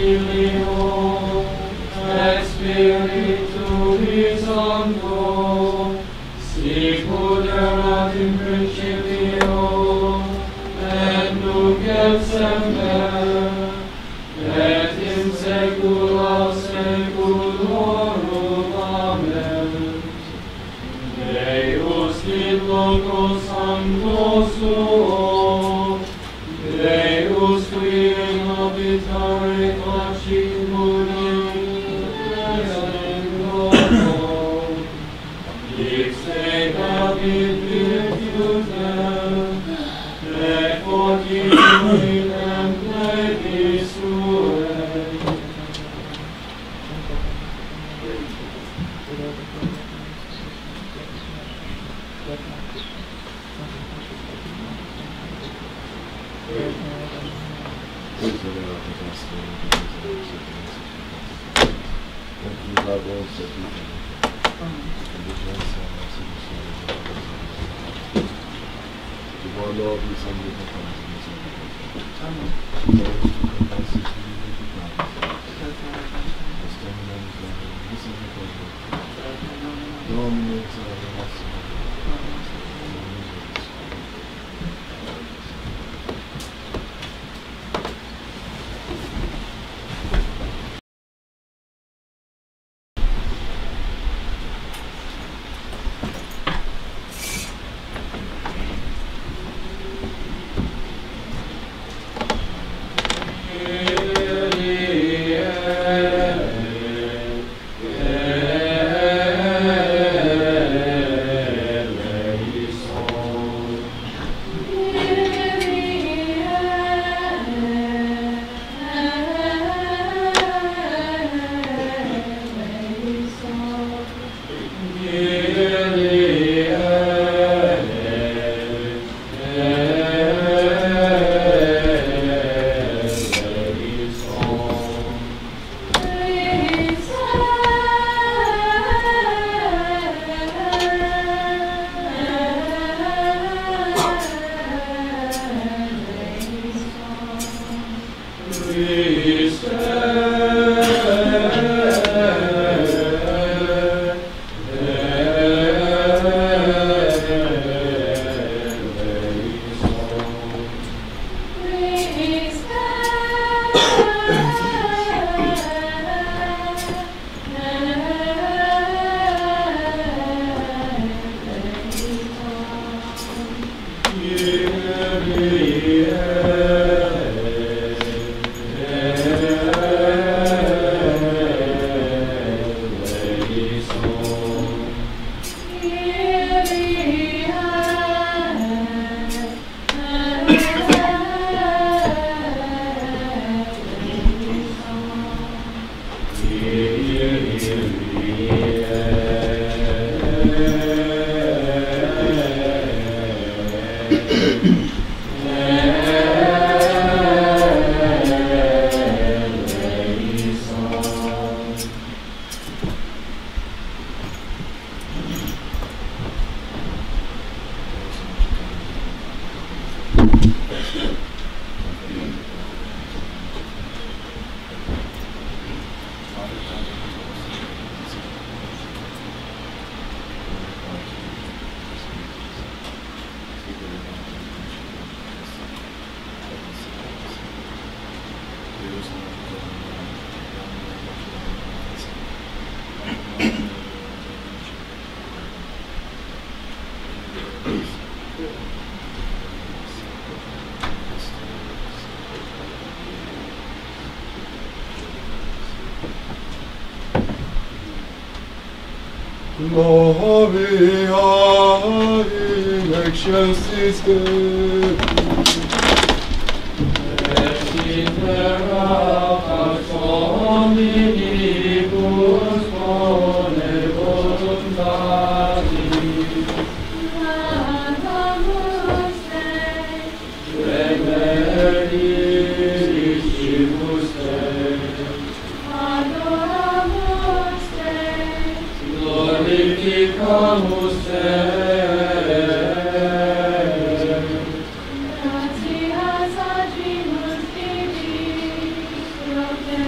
Filio, et Spiritui Sancto, sicut erat in principio, et nunc et semper, et in saecula saeculorum. Amen. Deus in loco sancto suo, Deus qui in habitare facit mundi, et in loco, ipse David virtutem, et fortitudo in temple suae. Gloria in excelsis Dei. Et in terra pax omnibus bone voluntatis. Adoramus Te. Remeritimus Te. Adoramus Te. Glorificamus Te. Gratias agimus Tibi, pro Te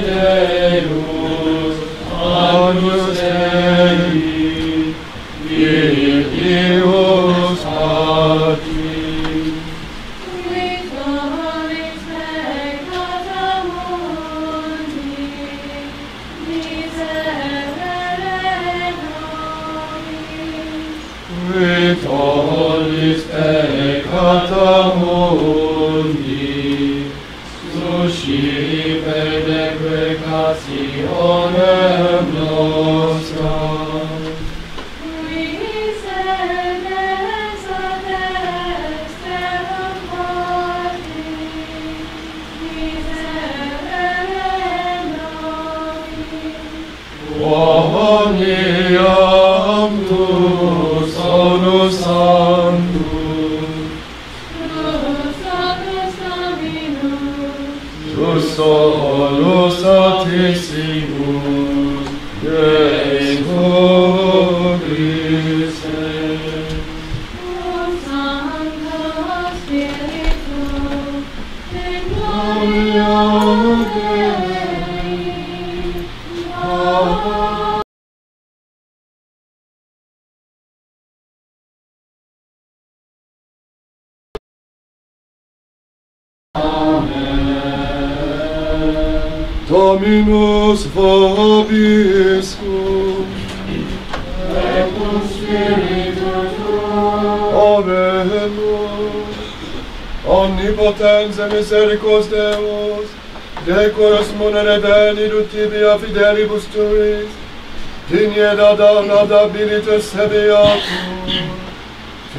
Deus, Agnus Dei, Virgios Patris. Vitolis peccata mundi, suscipe deprecationem nostram. Omnium tu sonus sanctus, tu solus altissimus, Deus Christe. Dominus vobiscum, Et cum spiritu tuo, oremus. Omnipotens et misericors Deus, decoros monere beni dutibia fidelibus tuis, digne nadabilitas sebeatur,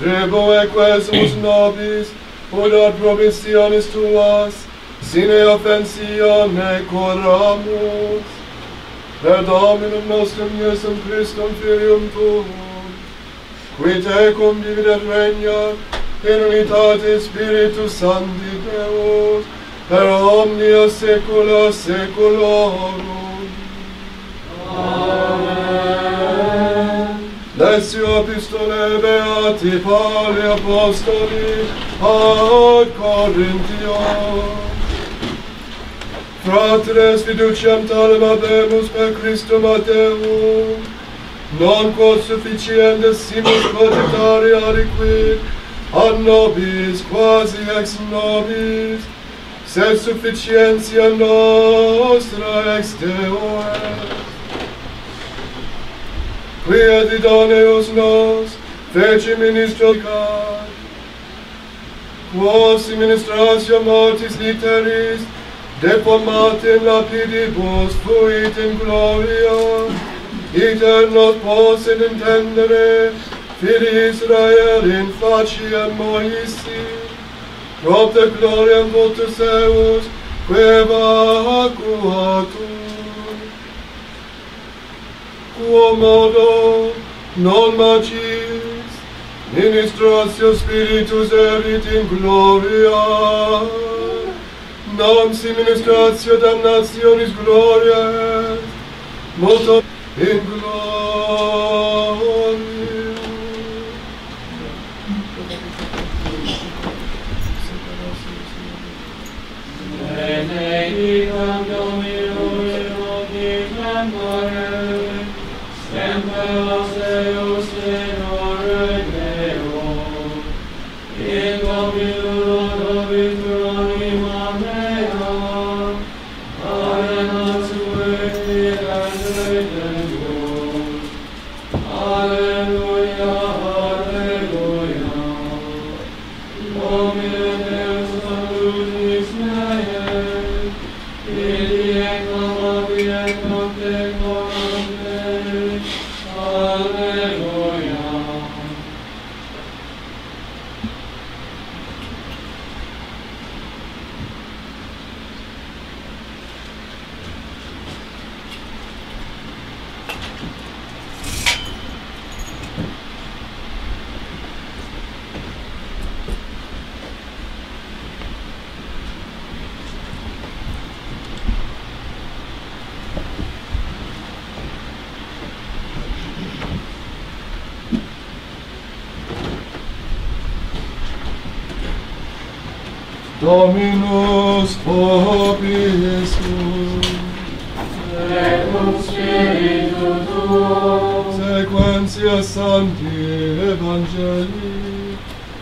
tribuo quesumus nobis, ut ad promissionis tuas, sine offensione coramus, per Dominum nostrum Iesum Christum Filium Tuum, qui tecum dividet regnat in unitate Spiritus Sancti Deus, per omnia saecula saeculorum. Amen. Lectio Epistolae Beati Pauli Apostoli ad Corinthios. Fratres fiduciam talem habemus per Christum ad Deum, non quod sufficientis simus cogitari aliquid ad nobis quasi ex nobis, sed sufficientia nostra ex Deo est. Qui et idoneus nos feci ministricat, quos in ministratio mortis literis deformat in lapidibus fuit in gloria, iter nos possit intendere Filii Israel in faciem Moisi, propter gloriam votus eus, que vacuatur. Quo modo non magis ministratio Spiritus erit in gloria, non si ministratio damnationis gloria est, multo in gloria. Benedicam Dominum in nobis memore, semper Deus tenore Deo, in Dominum novitur anima mea, arenat sue fidelentus. Alleluia, alleluia. Domine Deus salutis meae, et nocte corante. Alleluia. Dominus vobiscum. Et cum spiritu tuo. Sequentia Sancti Evangelii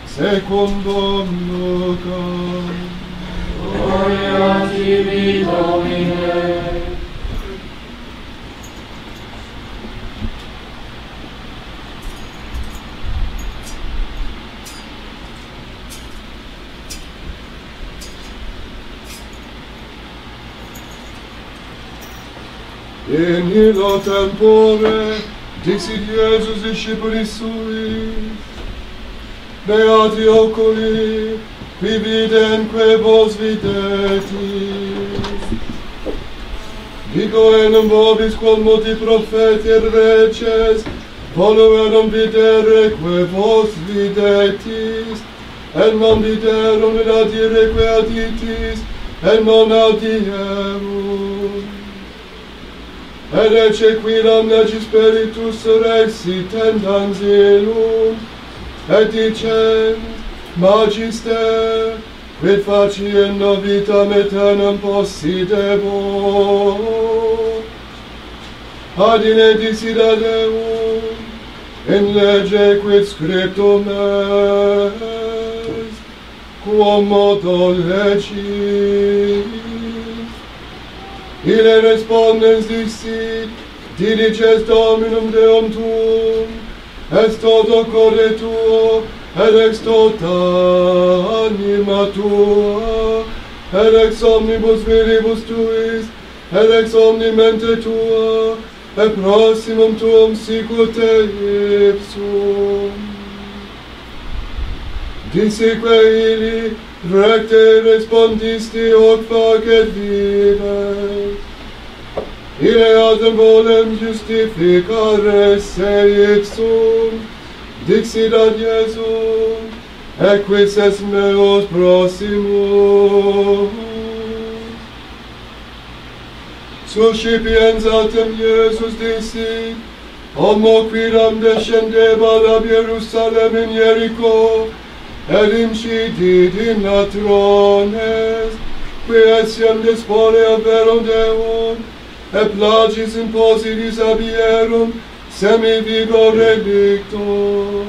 secundum Lucam. Gloria tibi, Domine. In illo tempore dixit Iesus discipulis suis, Beati oculi, qui videnque vos videtis. Dico enim vobis quod multi propheti et reges voluerum videre que vos videtis, et non viderum et audire que auditis, et non audierum. Et ecce quidam neci spiritus surrexit angelum, et dicent, Magister, quid faciendo vitam aeternam possidebor, ad inedicida Deum, in lege quid scriptum est, quom modo legis. Ille respondens dixit, diliges Dominum Deum tuum, est toto corde tuo, et ex tota anima tua, et ex omnibus viribus tuis, et ex omni mente tua, et proximum tuum sicute ipsum. Disique illi recte respondisti hoc facet vives. Ille autem volem justificare se ipsum, dixit ad Iesum, equis est meus proximus. Suscipiens autem Iesus dixit, homo quidam descendebat ab Jerusalem in Hewko, et incidit in latrones, qui etiam despolia verum Deum, et plagis in positis abierum, semi-vigo relicto.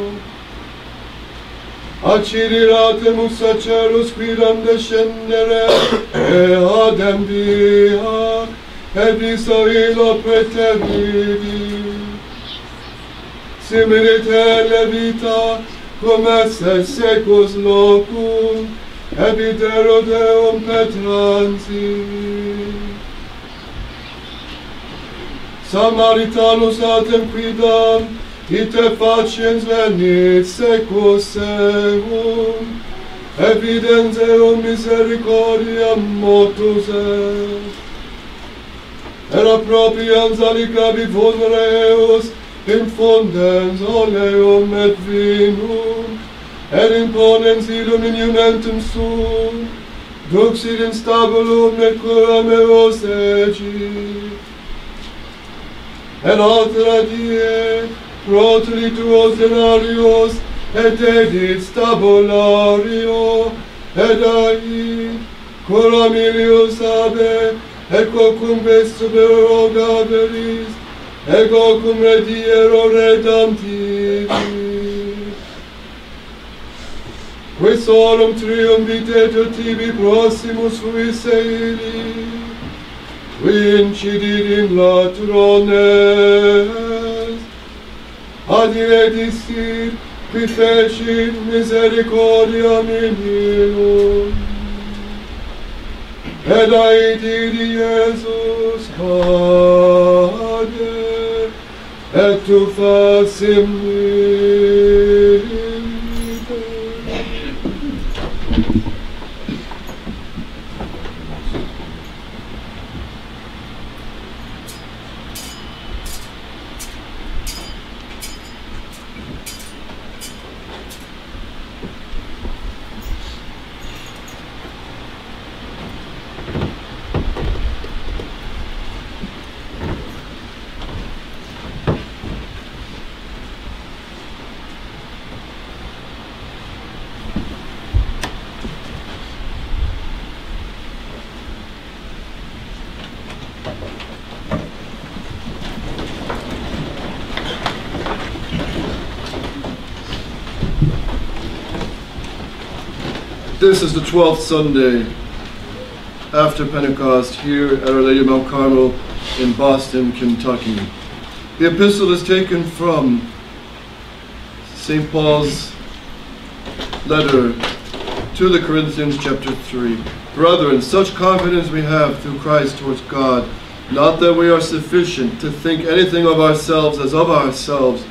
Accidiratemus sacerus quidam descendere, eadem via, et viso illo preteridi. Similite levita, cum esse secus locum, et videro Deum petransi. Samaritanus autem quidam, ite faciens venit secus eum, evidens eum misericordiam motus est. Era propians alicavi vulnereus, infundens oleum et vinum, et imponens illum inumentum sum, duxit in stabulum et curam eos egit. Et altera die, rotuli tuos denarios, et dedit stabulario, et ait, curam ilius abe, et quocumque subero gaberis, ego cum rediero redemptivi. Quis orum triumvit tibi proximus fuisse illi, qui incidit in latrones, ad ille dixit, qui fecit misericordiam in illum. Et aedit Iesus cade, et tu facim vitae. This is the 12th Sunday after Pentecost here at Our Lady of Mount Carmel in Boston, Kentucky. The epistle is taken from St. Paul's letter to the Corinthians, chapter 3. Brethren, such confidence we have through Christ towards God, not that we are sufficient to think anything of ourselves as of ourselves,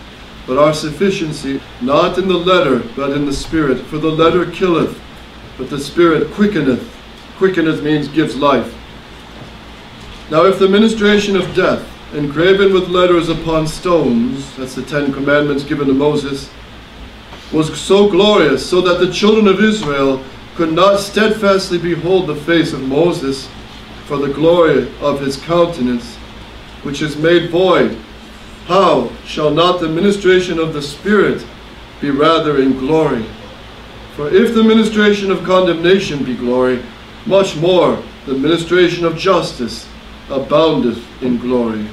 but our sufficiency not in the letter, but in the Spirit. For the letter killeth, but the Spirit quickeneth. Quickeneth means gives life. Now if the ministration of death, engraven with letters upon stones, that's the 10 Commandments given to Moses, was so glorious, so that the children of Israel could not steadfastly behold the face of Moses for the glory of his countenance, which is made void, how shall not the ministration of the Spirit be rather in glory? For if the ministration of condemnation be glory, much more the ministration of justice aboundeth in glory.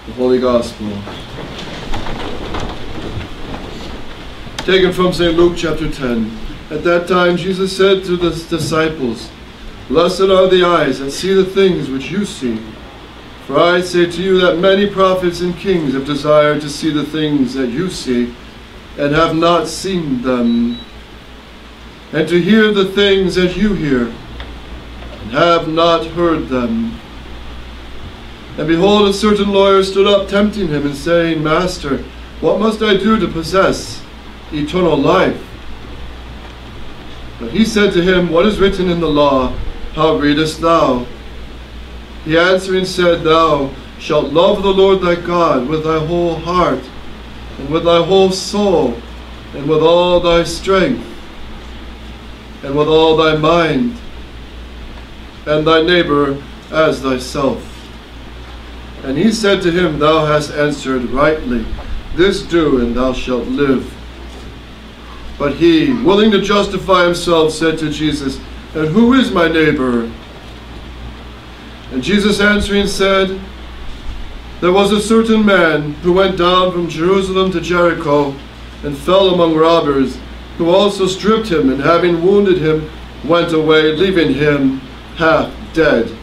The Holy Gospel. Taken from St. Luke chapter 10. At that time Jesus said to the disciples, Blessed are the eyes that see the things which you see. For I say to you that many prophets and kings have desired to see the things that you see, and have not seen them, and to hear the things that you hear, and have not heard them. And behold, a certain lawyer stood up, tempting him, and saying, Master, what must I do to possess eternal life? But he said to him, What is written in the law? How readest thou? He answering said, Thou shalt love the Lord thy God with thy whole heart, and with thy whole soul, and with all thy strength, and with all thy mind, and thy neighbor as thyself. And he said to him, Thou hast answered rightly. This do, and thou shalt live. But he, willing to justify himself, said to Jesus, And who is my neighbor? And Jesus answering said, There was a certain man who went down from Jerusalem to Jericho, and fell among robbers, who also stripped him, and having wounded him, went away, leaving him half dead.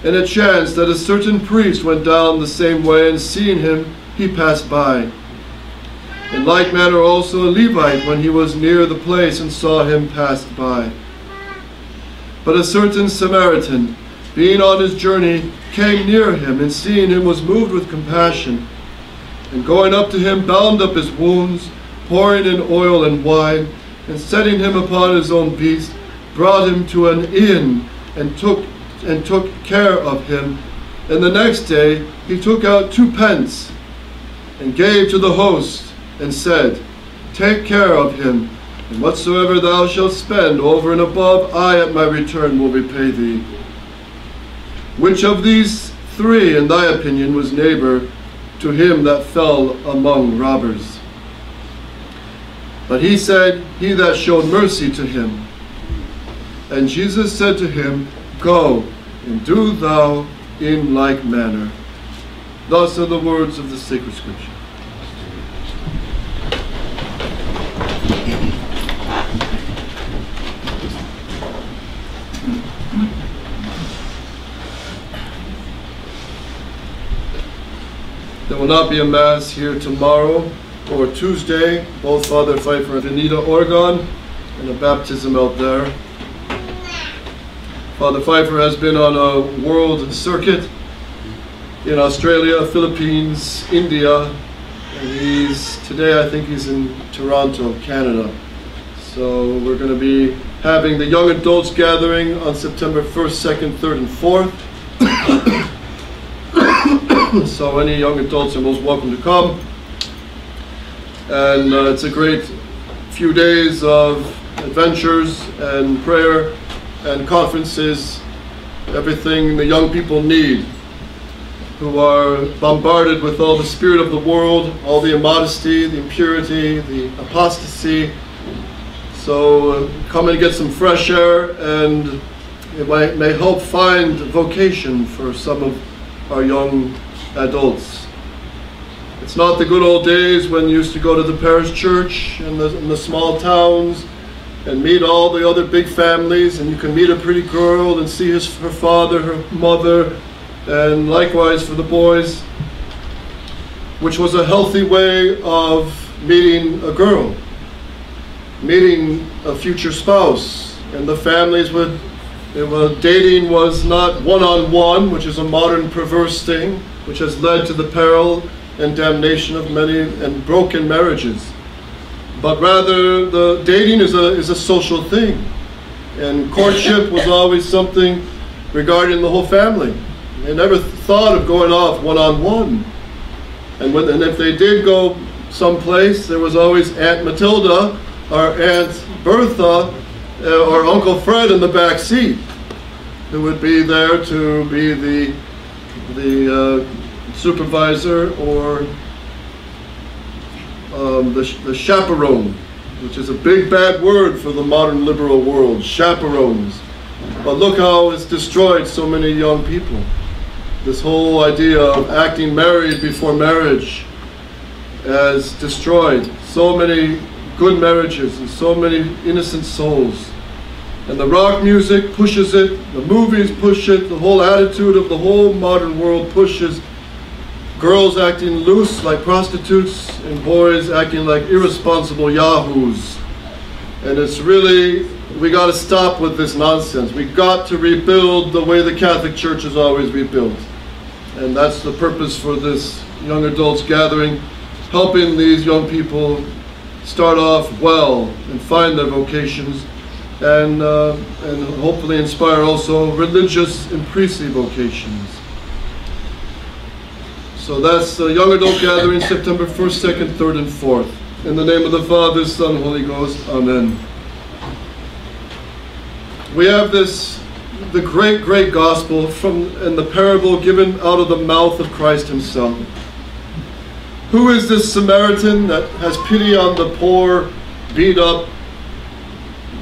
And it chanced that a certain priest went down the same way, and seeing him, he passed by. In like manner also a Levite, when he was near the place and saw him, passed by. But a certain Samaritan, being on his journey, came near him, and seeing him was moved with compassion, and going up to him, bound up his wounds, pouring in oil and wine, and setting him upon his own beast, brought him to an inn, and took care of him. And the next day he took out 2 pence, and gave to the host, and said, Take care of him, and whatsoever thou shalt spend over and above, I at my return will repay thee. Which of these 3, in thy opinion, was neighbor to him that fell among robbers? But he said, He that showed mercy to him. And Jesus said to him, Go, and do thou in like manner. Thus are the words of the sacred Scripture. There will not be a Mass here tomorrow or Tuesday. Both Father Pfeiffer and Anita Oregon, and a baptism out there. Father Pfeiffer has been on a world circuit in Australia, Philippines, India, and today I think he's in Toronto, Canada. So we're going to be having the young adults gathering on September 1st, 2nd, 3rd, and 4th. So any young adults are most welcome to come. And it's a great few days of adventures and prayer and conferences, everything the young people need, who are bombarded with all the spirit of the world, all the immodesty, the impurity, the apostasy. So come and get some fresh air, and it may help find vocation for some of our young adults. It's not the good old days when you used to go to the parish church in the small towns and meet all the other big families, and you can meet a pretty girl and see her father, her mother, and likewise for the boys, which was a healthy way of meeting a girl, meeting a future spouse. And the families dating was not one-on-one, which is a modern perverse thing, which has led to the peril and damnation of many and broken marriages. But rather, the dating is a social thing. And courtship was always something regarding the whole family. They never thought of going off one-on-one. And if they did go someplace, there was always Aunt Matilda or Aunt Bertha or Uncle Fred in the back seat, who would be there to be the supervisor or the chaperone, which is a big bad word for the modern liberal world, chaperones. But look how it's destroyed so many young people. This whole idea of acting married before marriage has destroyed so many good marriages and so many innocent souls. And the rock music pushes it, the movies push it, the whole attitude of the whole modern world pushes girls acting loose like prostitutes and boys acting like irresponsible yahoos. And it's really, we got to stop with this nonsense. We got to rebuild the way the Catholic Church has always rebuilt. And that's the purpose for this young adults gathering, helping these young people start off well and find their vocations, and hopefully inspire also religious and priestly vocations. So that's the young adult gathering, September 1st, 2nd, 3rd, and 4th. In the name of the Father, Son, Holy Ghost. Amen. We have the great gospel and the parable given out of the mouth of Christ himself. Who is this Samaritan that has pity on the poor, beat up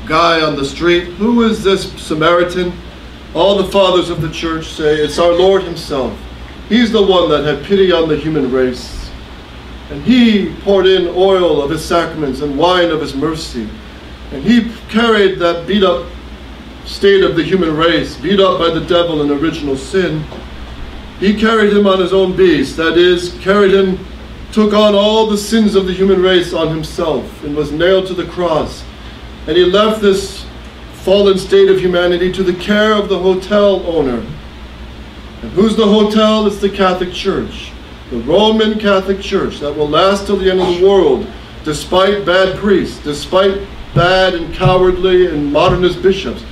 guy on the street? Who is this Samaritan? All the fathers of the church say it's our Lord himself. He's the one that had pity on the human race. And he poured in oil of his sacraments and wine of his mercy. And he carried that beat up state of the human race, beat up by the devil in original sin. He carried him on his own beast, that is, took on all the sins of the human race on himself and was nailed to the cross. And he left this fallen state of humanity to the care of the hotel owner. And who's the hotel? It's the Catholic Church, the Roman Catholic Church that will last till the end of the world, despite bad priests, despite bad and cowardly and modernist bishops,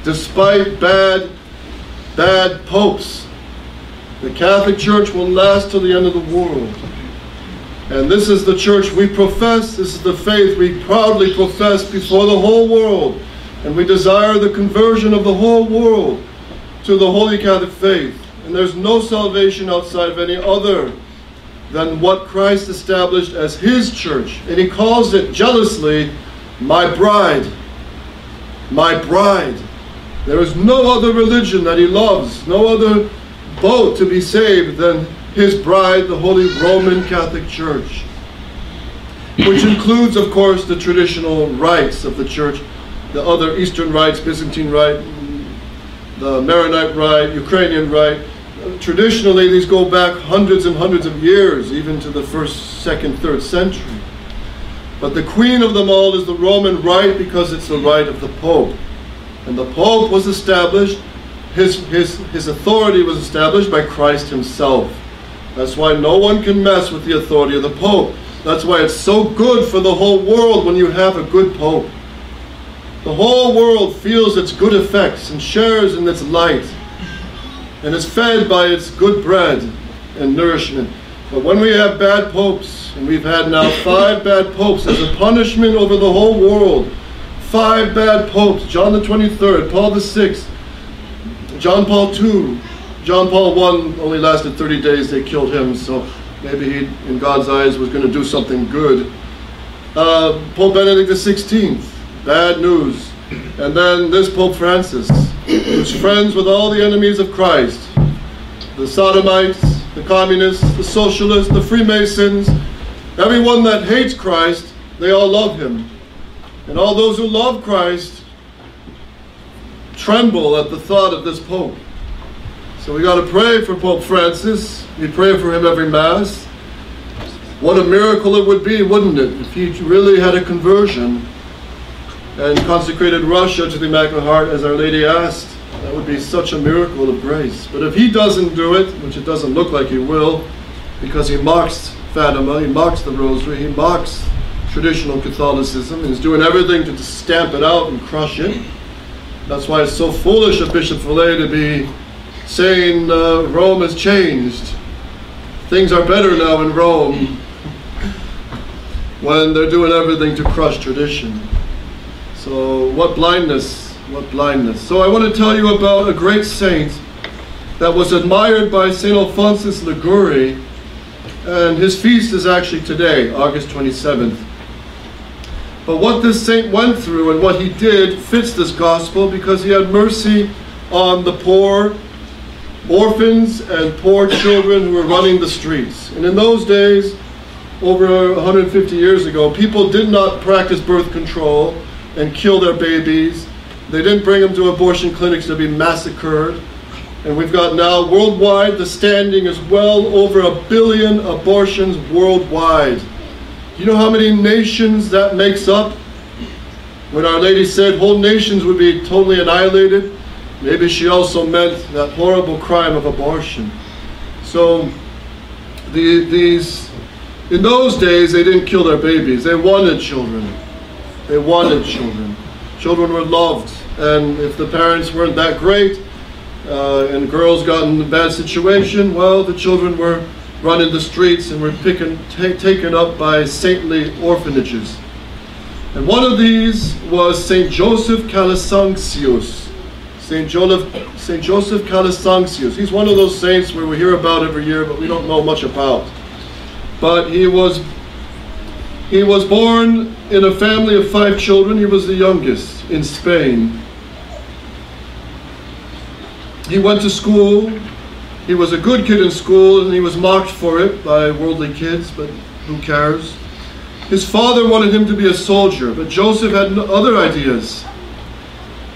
despite bad popes. The Catholic Church will last till the end of the world. And this is the church we profess, this is the faith we proudly profess before the whole world. And we desire the conversion of the whole world to the Holy Catholic faith. And there's no salvation outside of any other than what Christ established as his church. And he calls it jealously, my bride. My bride. There is no other religion that he loves, no other boat to be saved than his bride, the Holy Roman Catholic Church, which includes, of course, the traditional rites of the Church, the other Eastern rites, Byzantine rite, the Maronite rite, Ukrainian rite. Traditionally, these go back hundreds and hundreds of years, even to the 1st, 2nd, 3rd century. But the queen of them all is the Roman rite because it's the rite of the Pope. And the Pope was established, his authority was established by Christ himself. That's why no one can mess with the authority of the Pope. That's why it's so good for the whole world when you have a good Pope. The whole world feels its good effects and shares in its light and is fed by its good bread and nourishment. But when we have bad popes, and we've had now 5 bad popes as a punishment over the whole world, 5 bad popes, John the 23rd, Paul the 6th, John Paul II, John Paul I only lasted 30 days, they killed him, so maybe he, in God's eyes, was going to do something good. Pope Benedict XVI, bad news. And then this Pope Francis, who's friends with all the enemies of Christ, the sodomites, the communists, the socialists, the Freemasons, everyone that hates Christ, they all love him. And all those who love Christ tremble at the thought of this Pope. So we got to pray for Pope Francis. We pray for him every Mass. What a miracle it would be, wouldn't it, if he really had a conversion and consecrated Russia to the Immaculate Heart as Our Lady asked. That would be such a miracle of grace. But if he doesn't do it, which it doesn't look like he will, because he mocks Fatima, he mocks the Rosary, he mocks traditional Catholicism, and he's doing everything to stamp it out and crush it. That's why it's so foolish of Bishop Fillet to be saying Rome has changed. Things are better now in Rome, when they're doing everything to crush tradition. So what blindness, what blindness. So I want to tell you about a great saint that was admired by St. Alphonsus Liguori, and his feast is actually today, August 27th. But what this saint went through and what he did fits this gospel, because he had mercy on the poor, orphans and poor children who were running the streets. And in those days, over 150 years ago, people did not practice birth control and kill their babies. They didn't bring them to abortion clinics to be massacred. And we've got now worldwide, the standing is well over 1 billion abortions worldwide. Do you know how many nations that makes up? When Our Lady said whole nations would be totally annihilated, maybe she also meant that horrible crime of abortion. So in those days, they didn't kill their babies. They wanted children. They wanted children. Children were loved. And if the parents weren't that great, and girls got in a bad situation, well, the children were running the streets and were taken up by saintly orphanages. And one of these was St. Joseph Calasancius. St. Joseph Calasancius. He's one of those saints where we hear about every year, but we don't know much about. But he was born in a family of 5 children. He was the youngest in Spain. He went to school. He was a good kid in school, and he was mocked for it by worldly kids, but who cares? His father wanted him to be a soldier, but Joseph had other ideas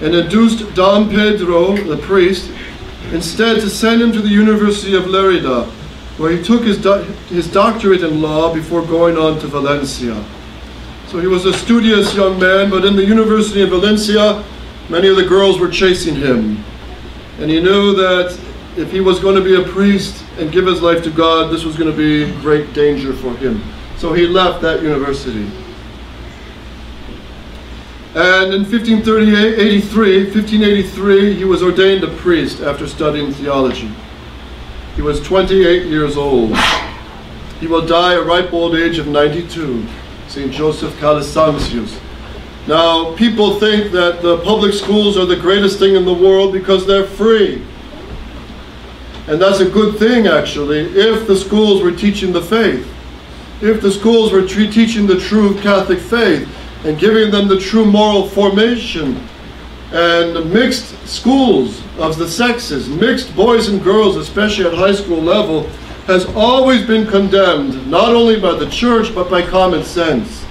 and induced Don Pedro, the priest, instead to send him to the University of Lerida, where he took his doctorate in law before going on to Valencia. So he was a studious young man, but in the University of Valencia, many of the girls were chasing him. And he knew that if he was going to be a priest and give his life to God, this was going to be great danger for him. So he left that university. And in 1583, he was ordained a priest after studying theology. He was 28 years old. He will die at ripe old age of 92, St. Joseph Calasancius. Now, people think that the public schools are the greatest thing in the world because they're free. And that's a good thing, actually, if the schools were teaching the faith. If the schools were teaching the true Catholic faith and giving them the true moral formation, and mixed schools of the sexes, mixed boys and girls, especially at high school level, has always been condemned, not only by the church, but by common sense.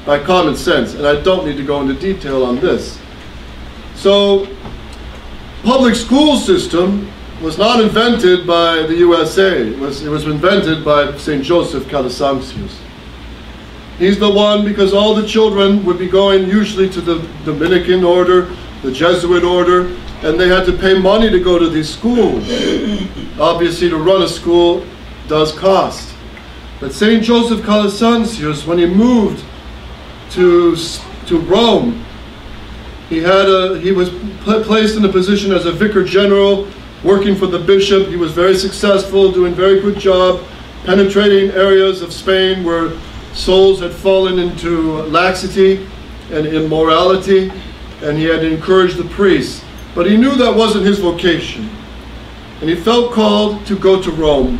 By common sense, and I don't need to go into detail on this. So, public school system was not invented by the USA. It was invented by St. Joseph Calasancius. He's the one, because all the children would be going usually to the Dominican order, the Jesuit order, and they had to pay money to go to these schools. Obviously, to run a school does cost. But St. Joseph Calasancius, when he moved to Rome, he was placed in a position as a vicar general, working for the bishop. He was very successful, doing a very good job, penetrating areas of Spain where souls had fallen into laxity and immorality, and he had encouraged the priests. But he knew that wasn't his vocation, and he felt called to go to Rome.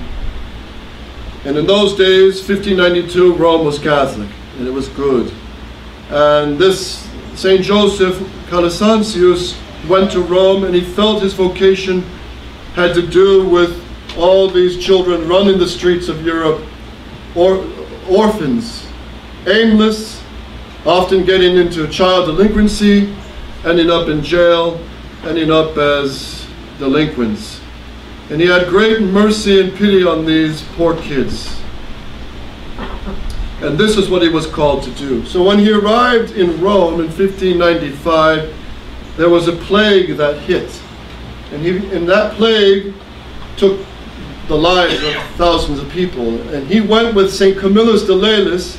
And in those days, 1592, Rome was Catholic, and it was good. And this St. Joseph Calasancius went to Rome, and he felt his vocation had to do with all these children running the streets of Europe, or orphans, aimless, often getting into child delinquency, ending up in jail, ending up as delinquents. And he had great mercy and pity on these poor kids. And this is what he was called to do. So when he arrived in Rome in 1595, there was a plague that hit. And that plague took the lives of thousands of people. And he went with St. Camillus de Lellis,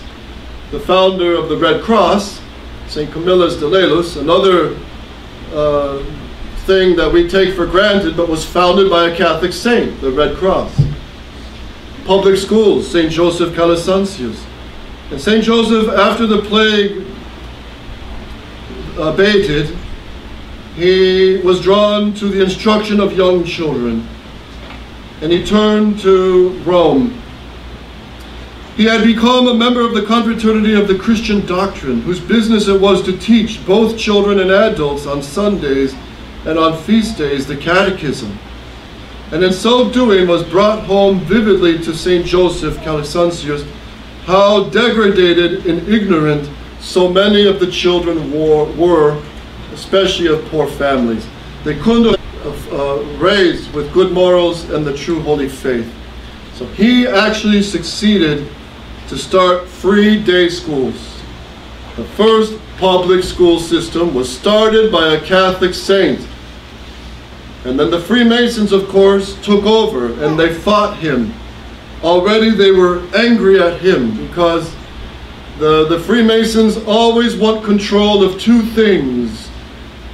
the founder of the Red Cross. St. Camillus de Lellis, another thing that we take for granted, but was founded by a Catholic saint, the Red Cross. Public schools, St. Joseph Calasantius. And St. Joseph, after the plague abated, he was drawn to the instruction of young children, and he turned to Rome. He had become a member of the Confraternity of the Christian Doctrine, whose business it was to teach both children and adults on Sundays and on feast days the catechism. And in so doing was brought home vividly to St. Joseph Calasantius how degraded and ignorant so many of the children were, especially of poor families. They couldn't have raised with good morals and the true holy faith. So he actually succeeded to start free day schools. The first public school system was started by a Catholic saint. And then the Freemasons, of course, took over and they fought him. Already they were angry at him because the Freemasons always want control of two things: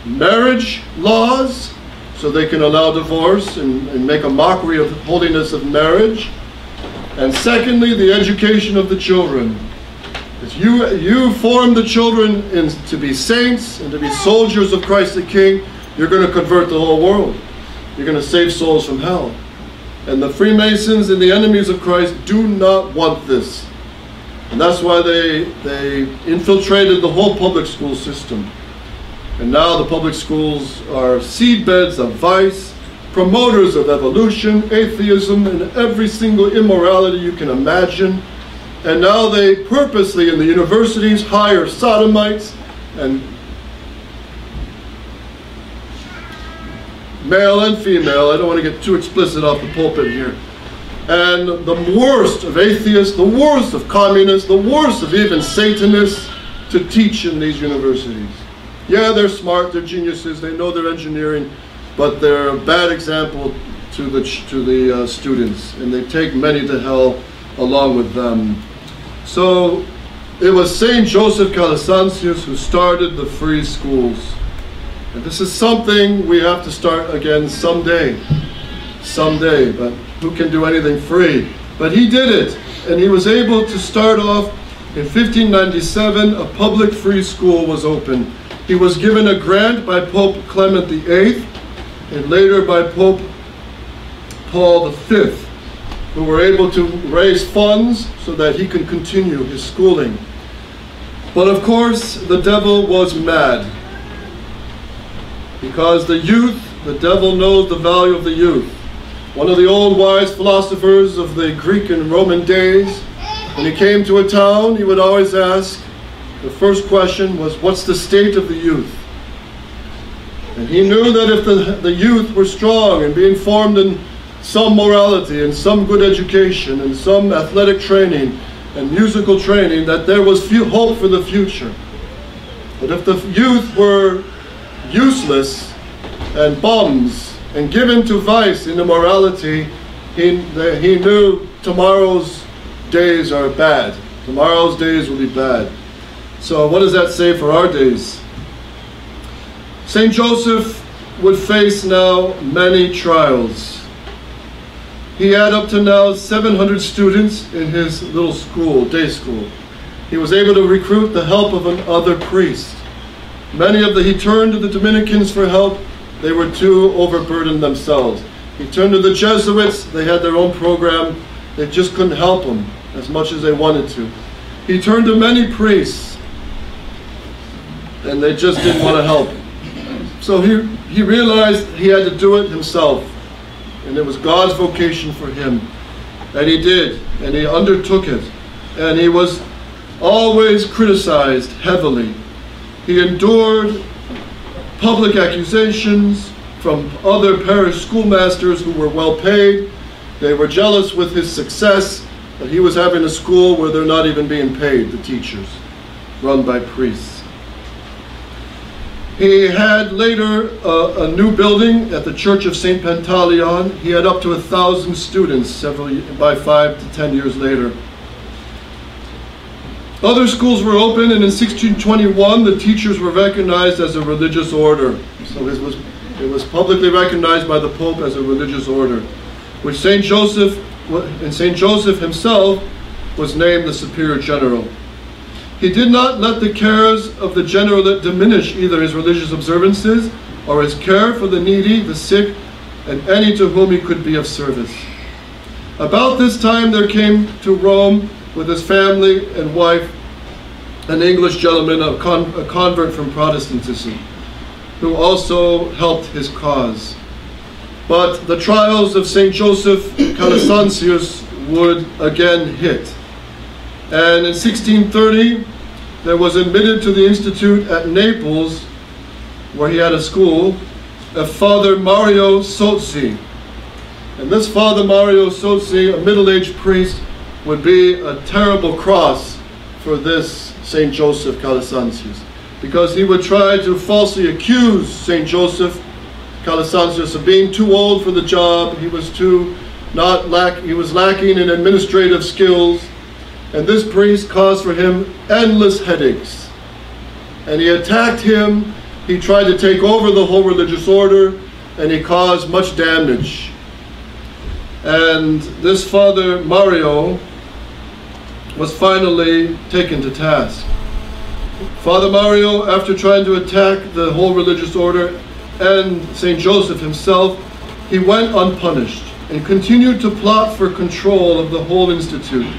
marriage laws, so they can allow divorce and make a mockery of the holiness of marriage, and secondly, the education of the children. If you form the children to be saints and to be soldiers of Christ the King, you're going to convert the whole world. You're going to save souls from hell. And the Freemasons and the enemies of Christ do not want this. And that's why they infiltrated the whole public school system. And now the public schools are seedbeds of vice, promoters of evolution, atheism, and every single immorality you can imagine. And now they purposely in the universities hire sodomites and male and female. I don't want to get too explicit off the pulpit here. And the worst of atheists, the worst of communists, the worst of even Satanists to teach in these universities. Yeah, they're smart, they're geniuses, they know their engineering, but they're a bad example to the students, and they take many to hell along with them. So it was St. Joseph Calasantius who started the free schools. And this is something we have to start again someday, but who can do anything free? But he did it, and he was able to start off in 1597. A public free school was opened. He was given a grant by Pope Clement VIII and later by Pope Paul V, who were able to raise funds so that he could continue his schooling. But of course, the devil was mad. Because the youth, the devil knows the value of the youth. One of the old wise philosophers of the Greek and Roman days, when he came to a town, he would always ask, the first question was, what's the state of the youth? And he knew that if the youth were strong and being formed in some morality and some good education and some athletic training and musical training, that there was hope for the future. But if the youth were useless and bums and given to vice and immorality, he knew tomorrow's days are bad. Tomorrow's days will be bad. So what does that say for our days? St. Joseph would face now many trials. He had up to now 700 students in his little school, day school. He was able to recruit the help of another priest. He turned to the Dominicans for help. They were too overburdened themselves. He turned to the Jesuits. They had their own program. They just couldn't help him as much as they wanted to. He turned to many priests, and they just didn't want to help him. So he realized he had to do it himself, and it was God's vocation for him. And he did, and he undertook it. And he was always criticized heavily. He endured public accusations from other parish schoolmasters who were well paid. They were jealous with his success, that he was having a school where they're not even being paid, the teachers, run by priests. He had later a new building at the Church of St. Pantaleon. He had up to 1,000 students by 5 to 10 years later. Other schools were open, and in 1621 the teachers were recognized as a religious order. So it was publicly recognized by the Pope as a religious order, which St. Joseph himself was named the Superior General. He did not let the cares of the generalate diminish either his religious observances or his care for the needy, the sick, and any to whom he could be of service. About this time there came to Rome with his family and wife an English gentleman, a convert from Protestantism, who also helped his cause. But the trials of St. Joseph Calasanzius would again hit. And in 1630, there was admitted to the institute at Naples, where he had a school, a Father Mario Sozzi. And this Father Mario Sozzi, a middle-aged priest, would be a terrible cross for this St. Joseph Calasanzius, because he would try to falsely accuse St. Joseph Calasanzius of being too old for the job. He was lacking in administrative skills, and this priest caused for him endless headaches. And he attacked him. He tried to take over the whole religious order, and he caused much damage. And this Father Mario was finally taken to task. Father Mario, after trying to attack the whole religious order and St. Joseph himself, he went unpunished and continued to plot for control of the whole institute,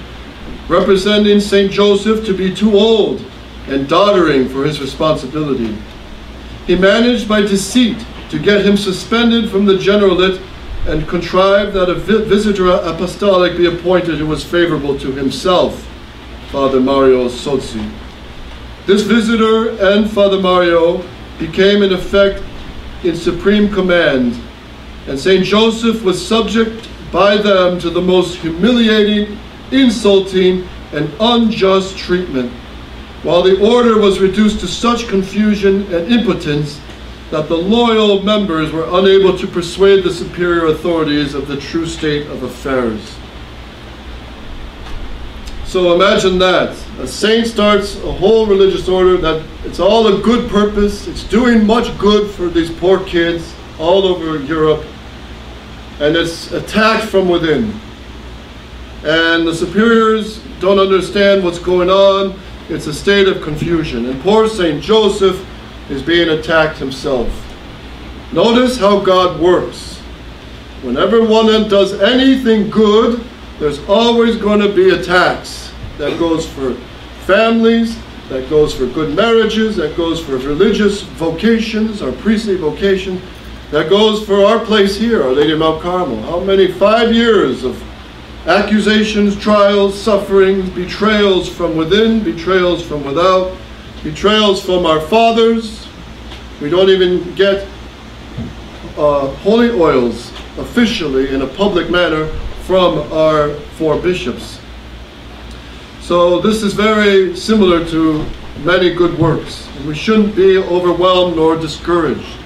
representing St. Joseph to be too old and doddering for his responsibility. He managed by deceit to get him suspended from the generalate and contrived that a visitor apostolic be appointed who was favorable to himself, Father Mario Sozzi. This visitor and Father Mario became in effect in supreme command, and St. Joseph was subject by them to the most humiliating, insulting, and unjust treatment, while the order was reduced to such confusion and impotence that the loyal members were unable to persuade the superior authorities of the true state of affairs. So imagine that. A saint starts a whole religious order that it's all a good purpose. It's doing much good for these poor kids all over Europe. And it's attacked from within. And the superiors don't understand what's going on. It's a state of confusion. And poor St. Joseph is being attacked himself. Notice how God works. Whenever one does anything good, there's always going to be attacks. That goes for families, that goes for good marriages, that goes for religious vocations or priestly vocation, that goes for our place here, Our Lady of Mount Carmel. How many 5 years of accusations, trials, sufferings, betrayals from within, betrayals from without, betrayals from our fathers. We don't even get holy oils officially in a public manner from our 4 bishops. So this is very similar to many good works, and we shouldn't be overwhelmed nor discouraged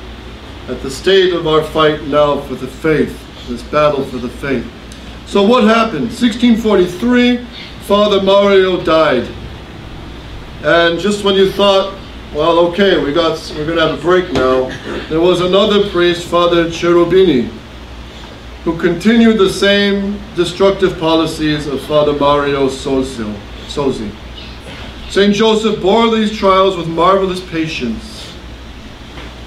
at the state of our fight now for the faith, this battle for the faith. So what happened? 1643, Father Mario died. And just when you thought, well, okay, we're going to have a break now, there was another priest, Father Cherubini, who continued the same destructive policies of Father Mario Sozzi. St. Joseph bore these trials with marvelous patience.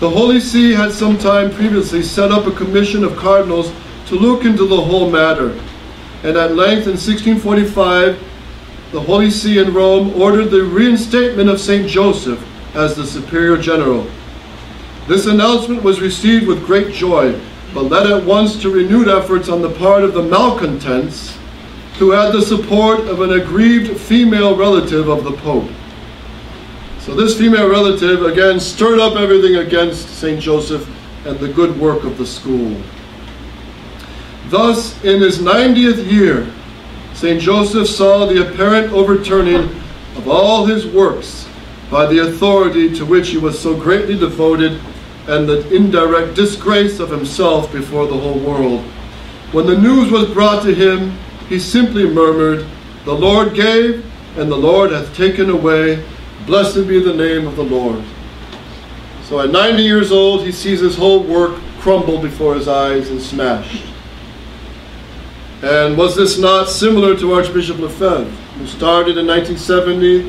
The Holy See had some time previously set up a commission of cardinals to look into the whole matter, and at length in 1645, the Holy See in Rome ordered the reinstatement of St. Joseph as the Superior General. This announcement was received with great joy, but led at once to renewed efforts on the part of the malcontents who had the support of an aggrieved female relative of the Pope. So this female relative again stirred up everything against St. Joseph and the good work of the school. Thus, in his 90th year, St. Joseph saw the apparent overturning of all his works by the authority to which he was so greatly devoted, and the indirect disgrace of himself before the whole world. When the news was brought to him, he simply murmured, "The Lord gave, and the Lord hath taken away. Blessed be the name of the Lord." So at 90 years old, he sees his whole work crumble before his eyes and smashed. And was this not similar to Archbishop Lefebvre, who started in 1970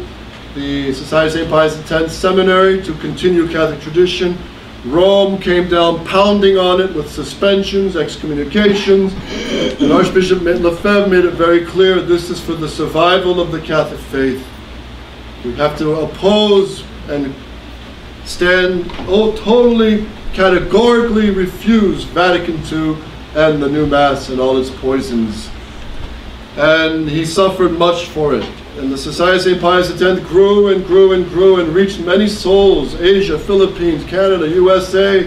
the Society of St. Pius X seminary to continue Catholic tradition? Rome came down pounding on it with suspensions, excommunications, and Archbishop Lefebvre made it very clear this is for the survival of the Catholic faith. We have to oppose and stand, totally, categorically refuse Vatican II and the new Mass and all its poisons. And he suffered much for it. And the Society of St. Pius X grew and grew and grew and reached many souls: Asia, Philippines, Canada, USA,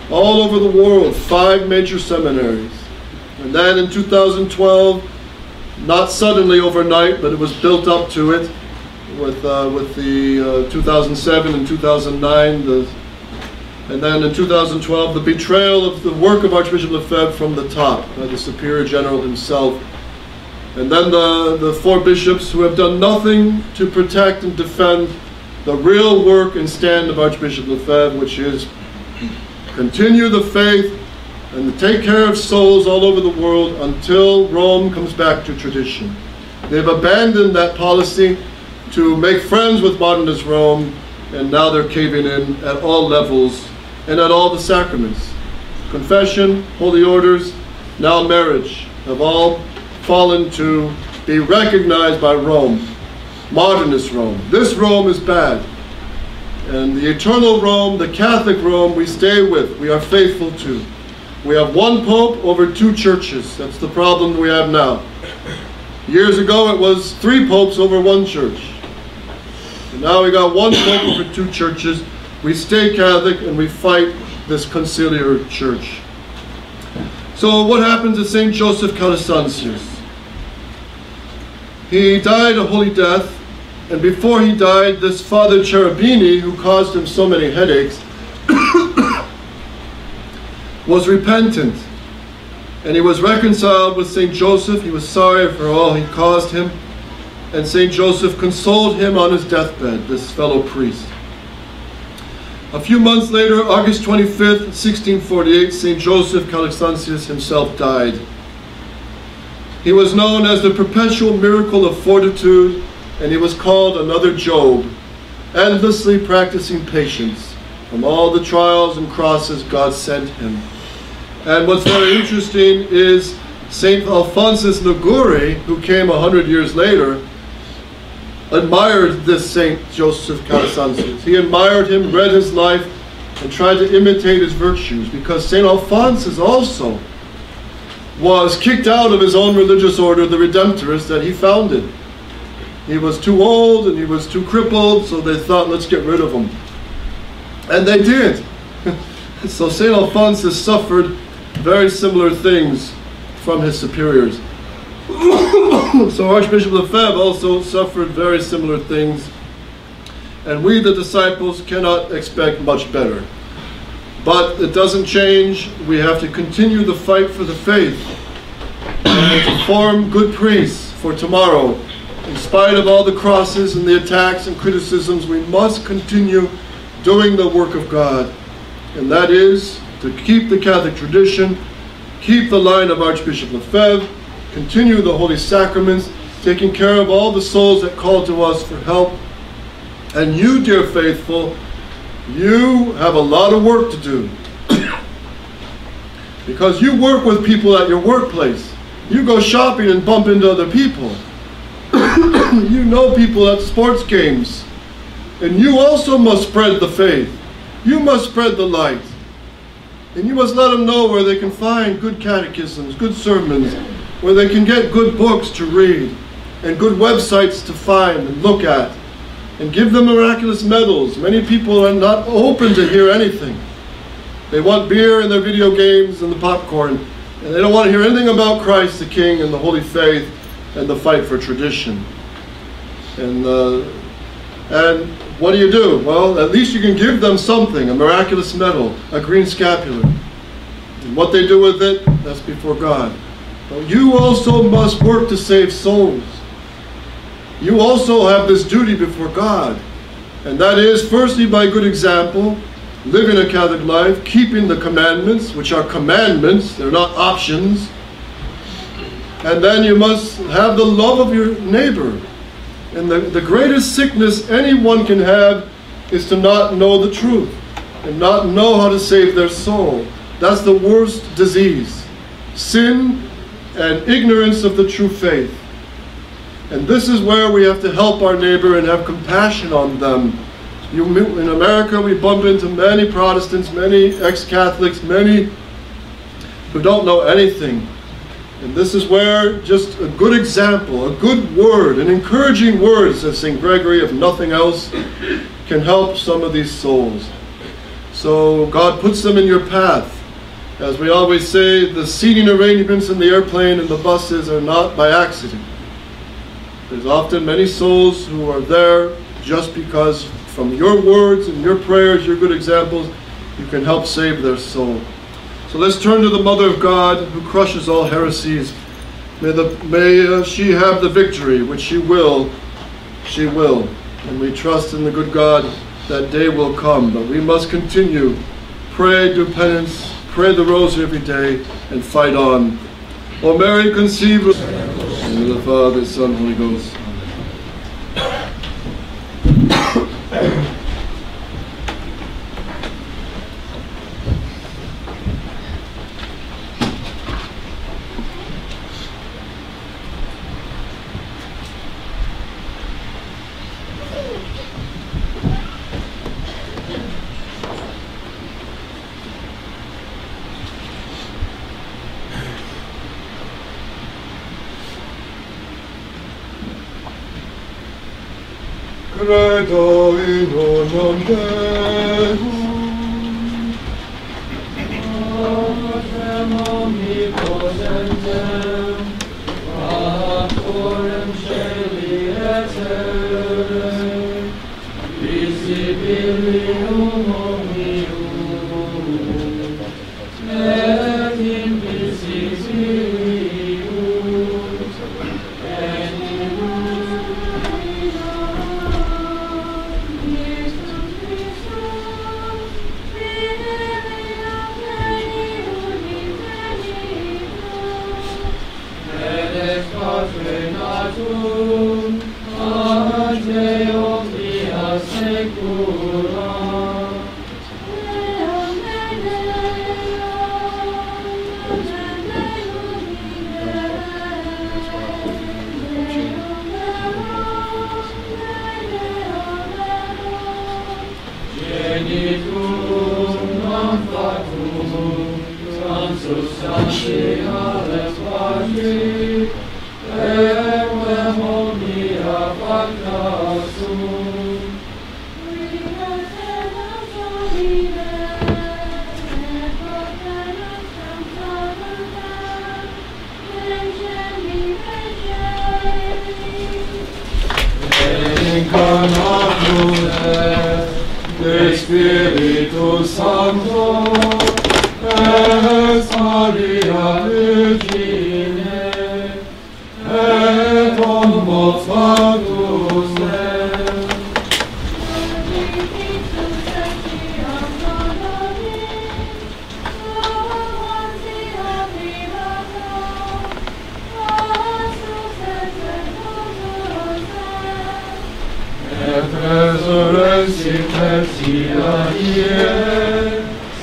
all over the world, 5 major seminaries. And then in 2012, not suddenly overnight, but it was built up to it with the 2007 and 2009, and then in 2012, the betrayal of the work of Archbishop Lefebvre from the top by the Superior General himself. And then the 4 bishops who have done nothing to protect and defend the real work and stand of Archbishop Lefebvre, which is continue the faith and take care of souls all over the world until Rome comes back to tradition. They've abandoned that policy to make friends with modernist Rome, and now they're caving in at all levels and at all the sacraments. Confession, holy orders, now marriage, have all fallen to be recognized by Rome, modernist Rome. This Rome is bad. And the eternal Rome, the Catholic Rome, we stay with, we are faithful to. We have 1 pope over 2 churches. That's the problem we have now. Years ago it was 3 popes over 1 church. And now we got 1 pope over 2 churches. We stay Catholic and we fight this conciliar church. So what happened to St. Joseph Calasanzius? He died a holy death, and before he died, this Father Cherubini, who caused him so many headaches, was repentant. And he was reconciled with St. Joseph. He was sorry for all he caused him. And St. Joseph consoled him on his deathbed, this fellow priest. A few months later, August 25th, 1648, St. Joseph Calasanzius himself died. He was known as the perpetual miracle of fortitude, and he was called another Job, endlessly practicing patience from all the trials and crosses God sent him. And what's very interesting is St. Alphonsus Liguori, who came 100 years later, admired this St. Joseph Calasanzius. He admired him, read his life, and tried to imitate his virtues, because St. Alphonsus also was kicked out of his own religious order, the Redemptorists, that he founded. He was too old and he was too crippled, so they thought, let's get rid of him. And they did. So St. Alphonsus suffered very similar things from his superiors. So Archbishop Lefebvre also suffered very similar things, and we, the disciples, cannot expect much better. But it doesn't change. We have to continue the fight for the faith and to form good priests for tomorrow. In spite of all the crosses and the attacks and criticisms, we must continue doing the work of God, and that is to keep the Catholic tradition, keep the line of Archbishop Lefebvre, continue the Holy Sacraments, taking care of all the souls that call to us for help. And you, dear faithful, you have a lot of work to do. Because you work with people at your workplace. You go shopping and bump into other people. You know people at sports games. And you also must spread the faith. You must spread the light. And you must let them know where they can find good catechisms, good sermons, where they can get good books to read and good websites to find and look at, and give them miraculous medals. Many people are not open to hear anything. They want beer and their video games and the popcorn, and they don't want to hear anything about Christ the King and the Holy Faith and the fight for tradition. And what do? Well, at least you can give them something, a miraculous medal, a green scapular. And what they do with it, that's before God. But you also must work to save souls. You also have this duty before God. And that is, firstly, by good example, living a Catholic life, keeping the commandments, which are commandments, they're not options. And then you must have the love of your neighbor. And the greatest sickness anyone can have is to not know the truth and not know how to save their soul. That's the worst disease. Sin and ignorance of the true faith. And this is where we have to help our neighbor and have compassion on them. In America, we bump into many Protestants, many ex-Catholics, many who don't know anything. And this is where just a good example, a good word, an encouraging word, says St. Gregory, if nothing else, can help some of these souls. So God puts them in your path. As we always say, the seating arrangements in the airplane and the buses are not by accident. There's often many souls who are there just because from your words and your prayers, your good examples, you can help save their soul. So let's turn to the Mother of God who crushes all heresies. May she have the victory, which she will. She will. And we trust in the good God that day will come. But we must continue. Pray, do penance, pray the rosary every day, and fight on. O Mary, conceived in the name of the Father, Son, Holy Ghost. Credo in unum Deum, Patrem omnipotentem, Autorem Caeli et Terrae, visibilium omnium, et invisibilium, et Padre natum, ad Deo via secula. Genitum non factum, sensus sanctia et pagi, equem omnia facta sum. Incarnatus de Spiritus Sancto, et Maria Virgine, et homo factus est. Et resurrexit tertia die,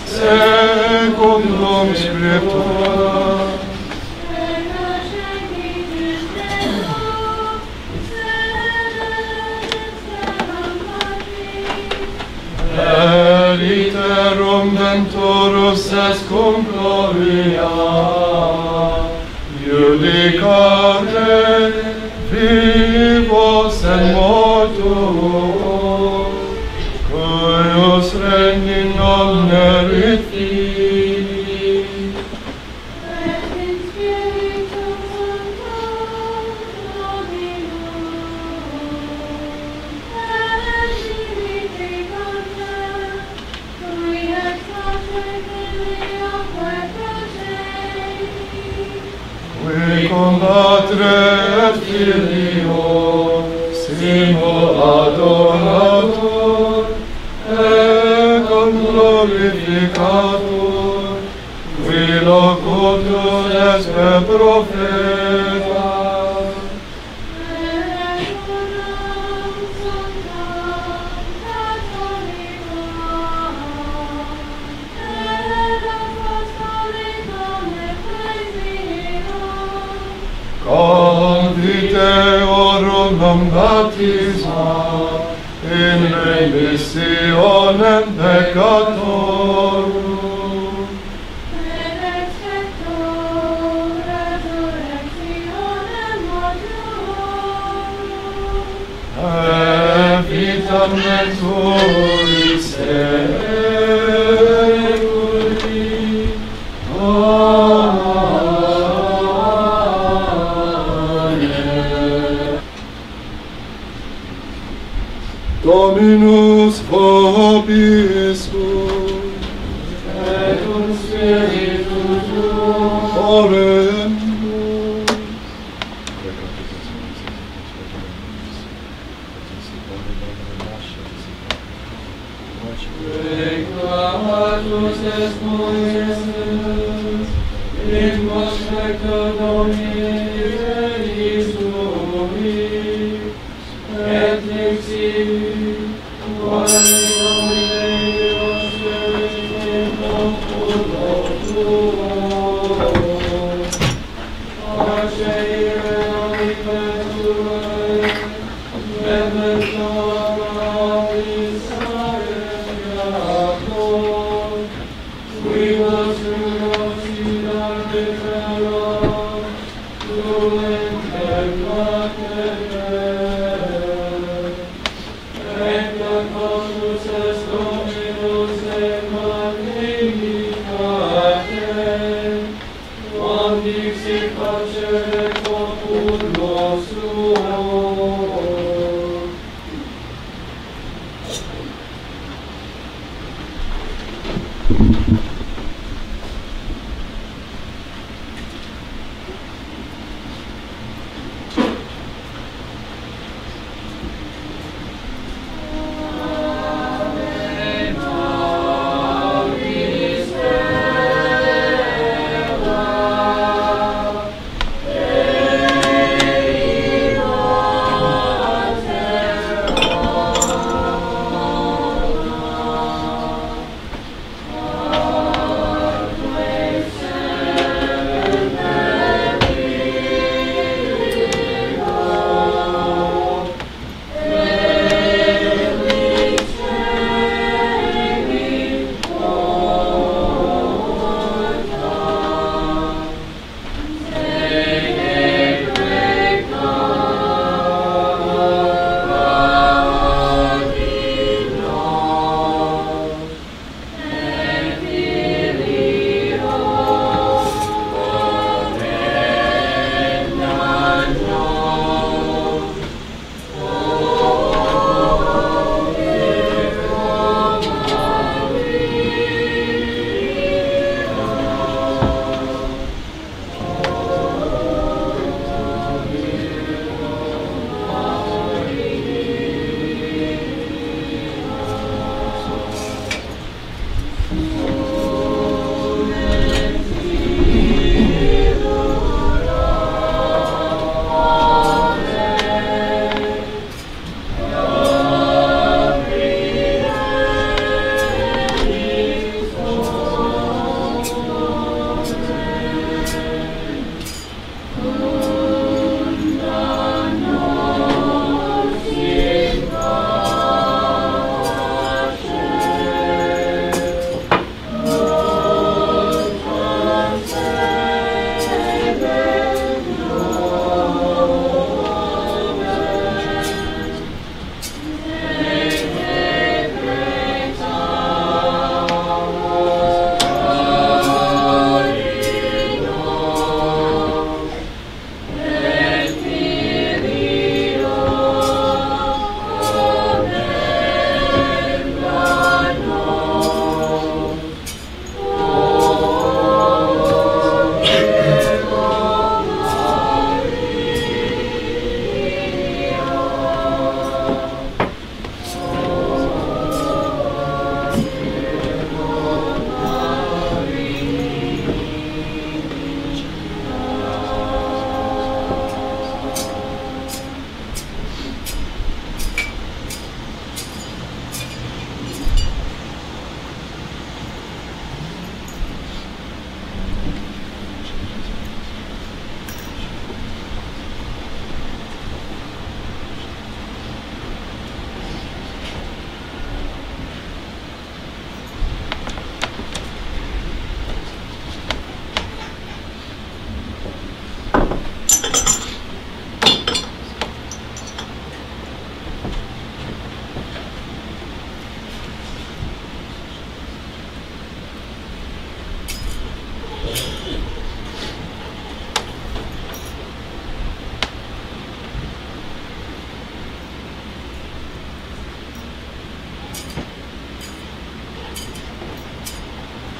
secundum Spiritua, Eliterum venturus est cum gloria, judicare vivos et mortuos, cuius regni in omne fini, et in Spiritu Sancto Dominum, et vivificante, qui ex pace filioque procedi, qui cum Patre et Filio simo adorator et cum glorificator, qui locutor est per profetas, et unam sanctam catholicam, et apostolicam ecclesiam, confiteorum baptisma in remissionem peccatorum, et expecto resurrectionem mortuorum, et vitam venturis seculi. Amen. Dominus vobiscum, et cum spiritu tuo, oremus. Reclamatus est Moises, in prospecto Domini Jesu, et exivi, quale Domine Deus in populo tuo, pace ire omnipotent, et mentora Israel, qui vos universidade fellow, et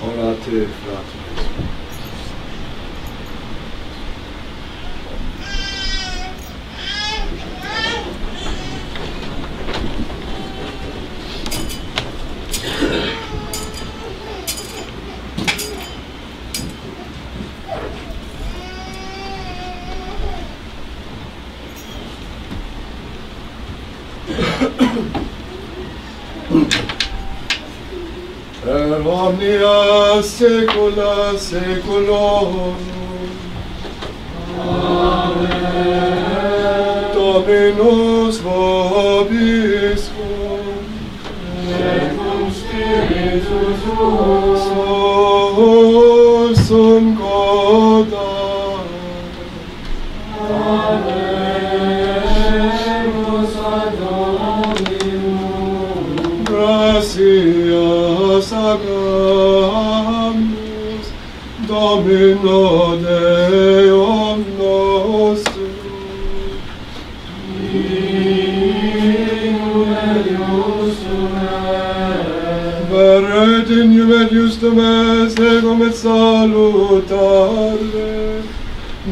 Orate fratres. Per omnia saecula saeculorum. Amen. Dominus vobiscum. Et cum spiritu tuo. Sursum coda. Abemus ad Dominum. Gratias agamus Domino Deum nostrum. Veret in et justum est egum et salutare.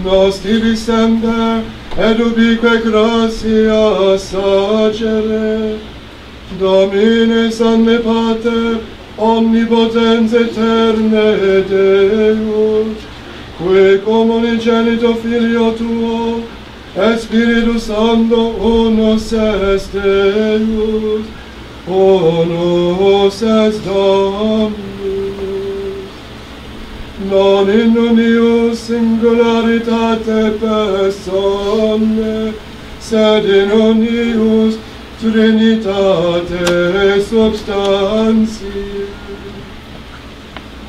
Nos tibi semper et ubique gratias sagere. Domine Sanne Pater, omnipotens eterne Deus, qui cum unigenito Filio Tuo, et Spiritus Sancto unus est Deus, unus est Dominus, non in unius singularitate personae, sed in unius Trinitate substantiae,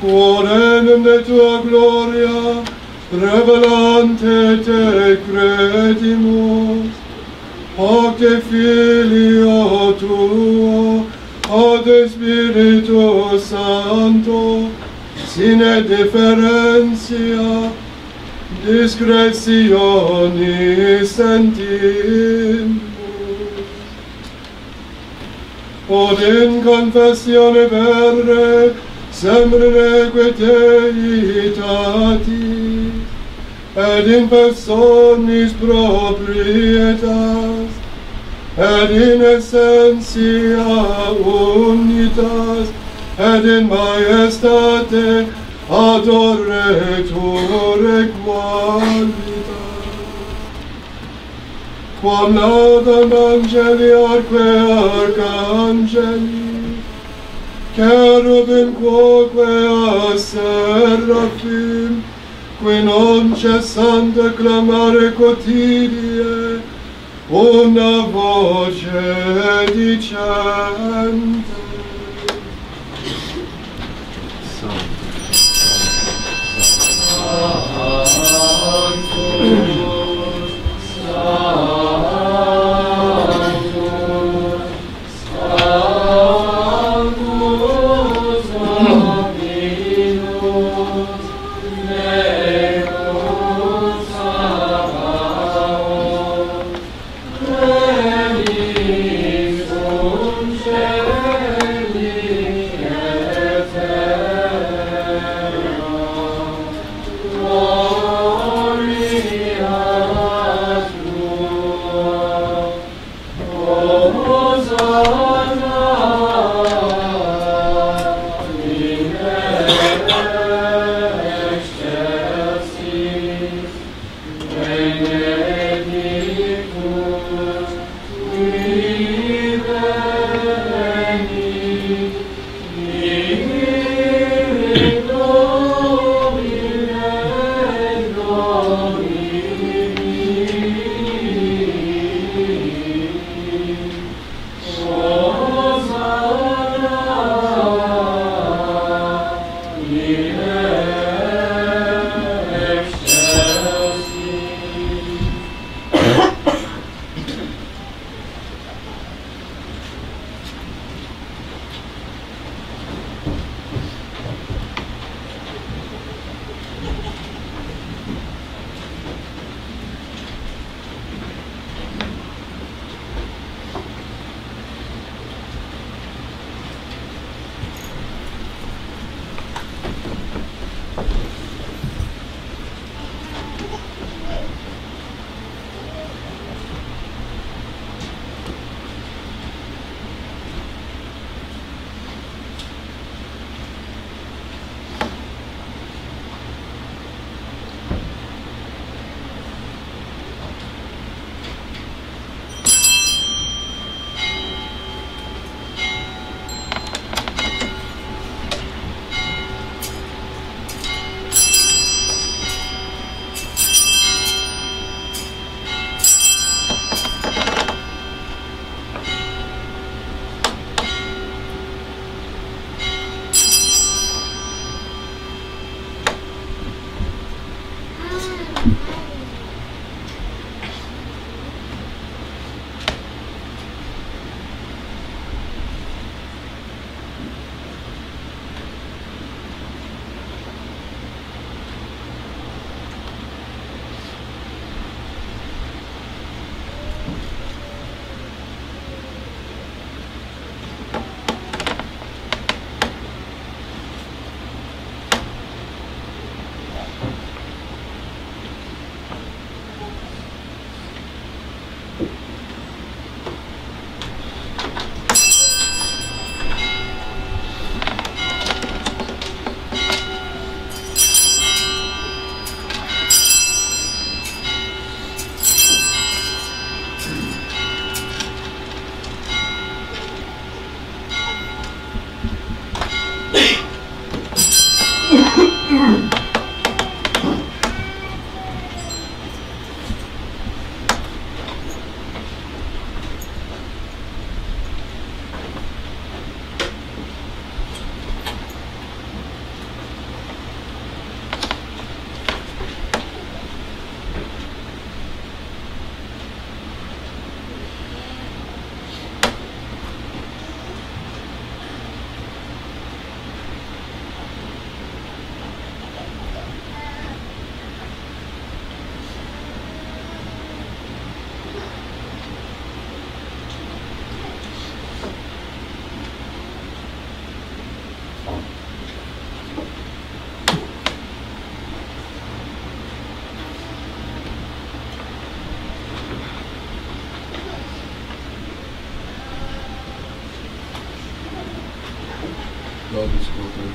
quorum de tua gloria, revelante te credimus, hoc de Filio tuo, ad Spiritus Sancto, sine differentia, discretionis sentimus. Od in confessione vere, semper equitatis, et in personis proprietas, et in essentia unitas, et in majestate adoretur qualitas. Quam laudam angeli arque arcangeli, cherubim quoque a seraphim, qui non cessant acclamare quotidie, una voce dicente. Benedictum God is spoken.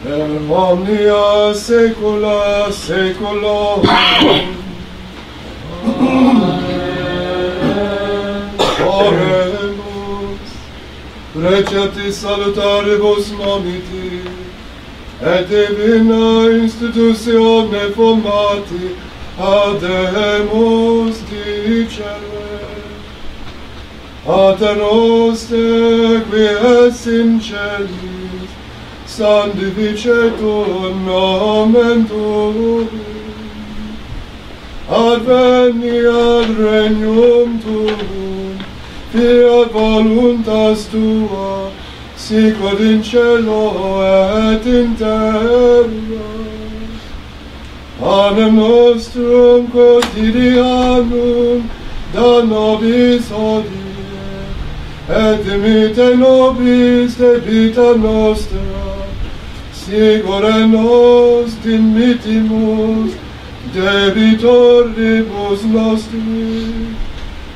Per omnia saecula saeculorum. Oremus, preceptis salutaribus nomiti, et divina institutione formati, ademus dicere. Pater noster, qui es in celis, sanctificetur nomen tuum, adveniat regnum tuum, fiat voluntas tua, sicut in cielo et in terra. Panem nostrum quotidianum da nobis hodie, et dimitte nobis debita nostra, sigur et nos dimittimus debitoribus nostri,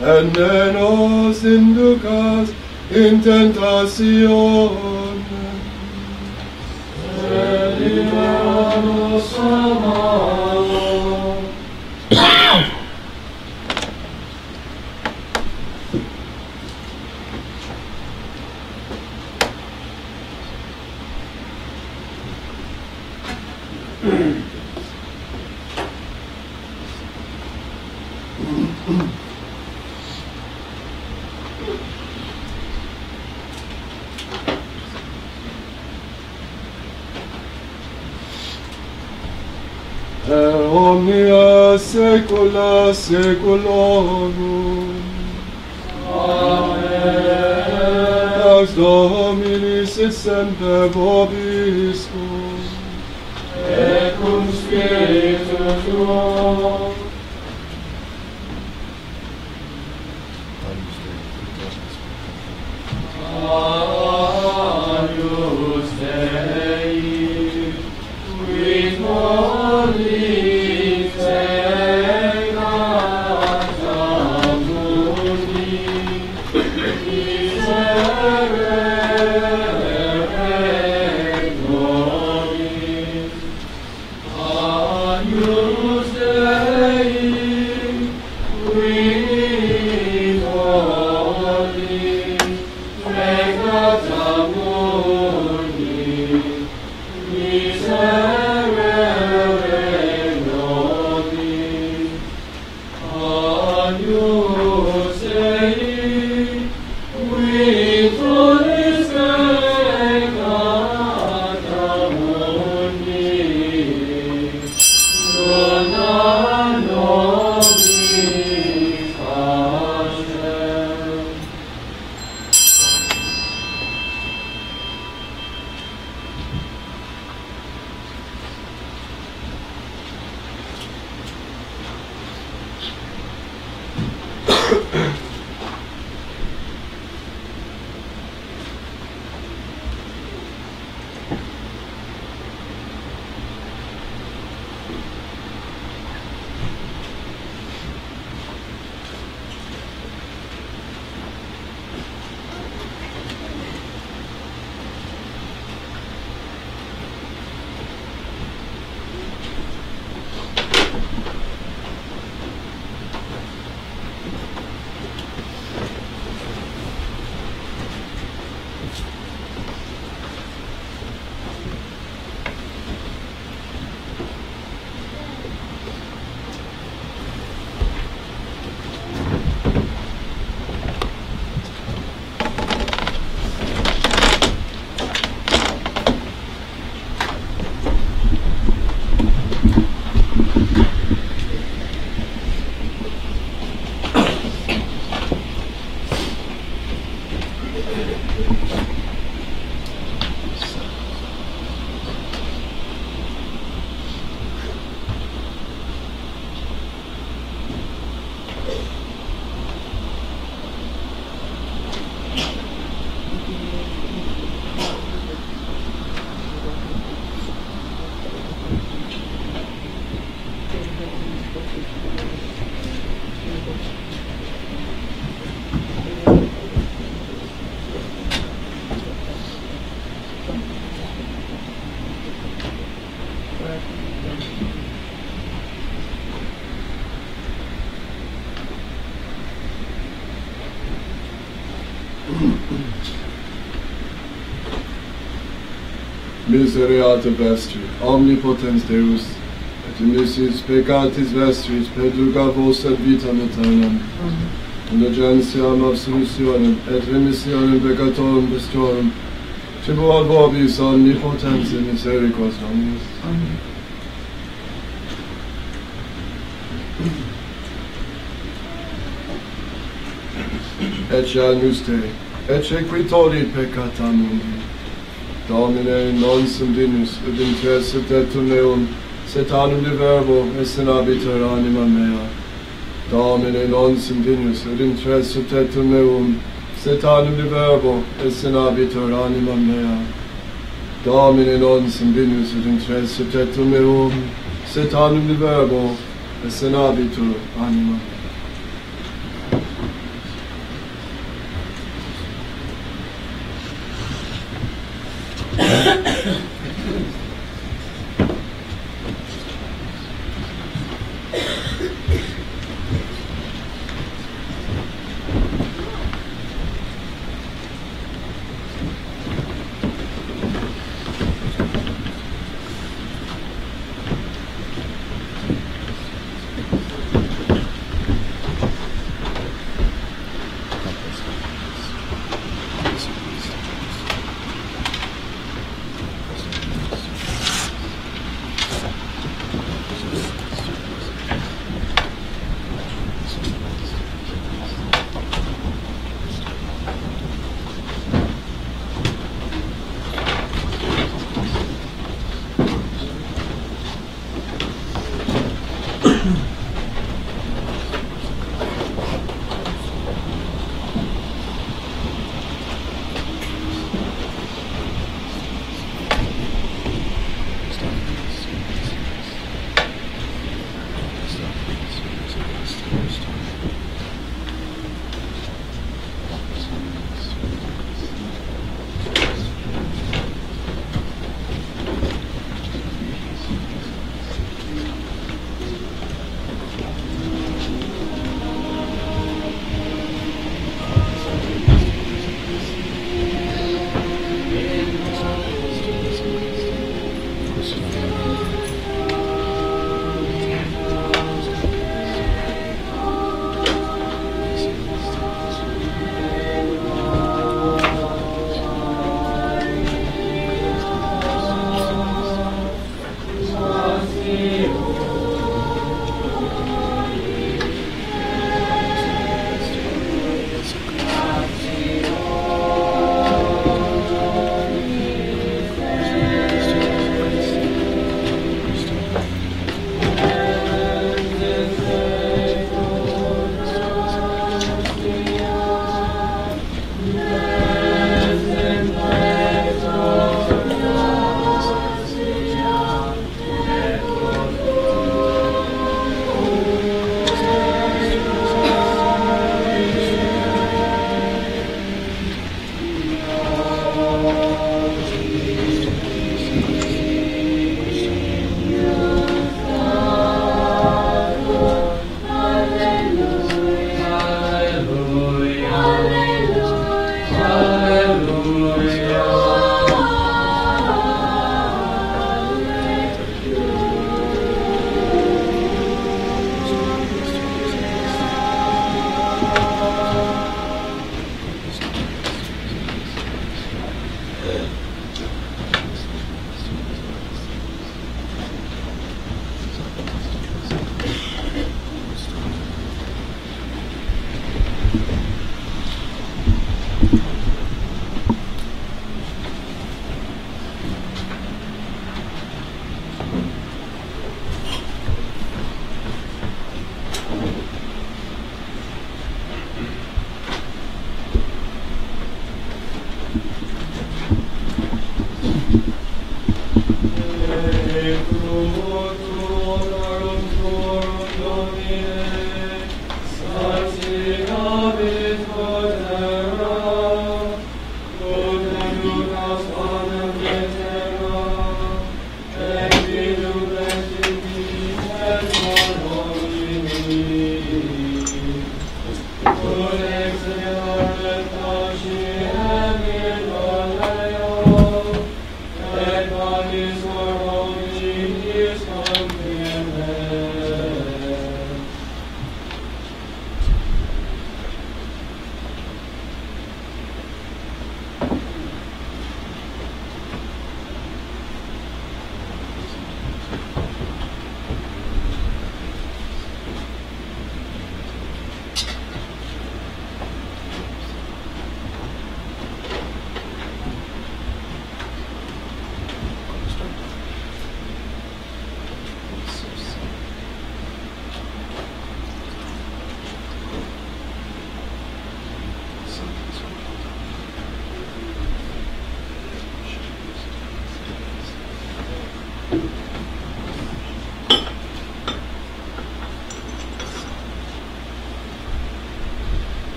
et ne nos inducas in tentationem, sed libera nos a malo. Per omnia saecula saeculorum. Amen. Pax Domini sit semper vobiscum. Et cum spiritu tuo. Agnus Dei, quid mollis peccatus mundi, miserere nobis. Agnus Dei, quid mollis peccatus mundi, miserere nobis. Agnus Dei, Misereate vestri, omnipotens Deus, et missis peccatis vestris, perduca vos et vitam aeternam, indulgentiam absolutionem, et remissionem peccatorum vestrorum, tribuat vobis omnipotens et misericors Dominus. Ecce agnus Dei, ecce qui tollit peccata mundi. Domine, non sum dignus, ut interesse tetum meum, sed anum de verbo, es in habiter anima mea. Domine, non sum dignus, ut interesse tetum meum, sed anum de verbo, es in habiter anima mea. Domine, non sum dignus, ut interesse tetum meum, sed anum de verbo, es in habitur anima mea.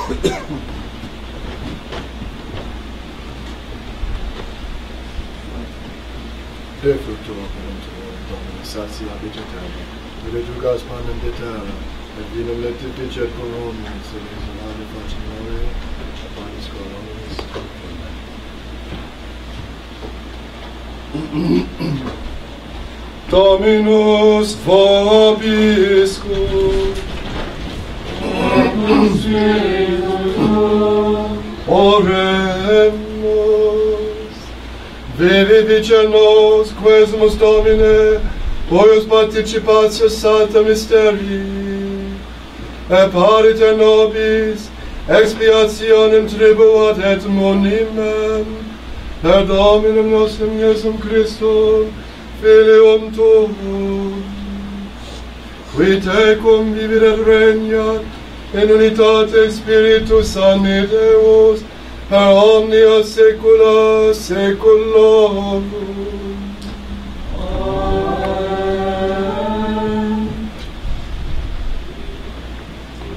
De fructo operum tuum, Domine, satia vegetale, redugas panem de terra, et vinum lectificet coronis, et exulare facem aurea, panis coronis, Dominus vobiscum, oremus, vivificia nos, quesumus Domine, poius participatio Sancta Mysterii, et parite nobis, expiationem tribuat et monimem, per Dominum nostrum Iesum Christum, Filium Tuum, qui tecum vivit et regnat, in unitate Spiritus Sancti Deus, per omnia saecula saeculorum.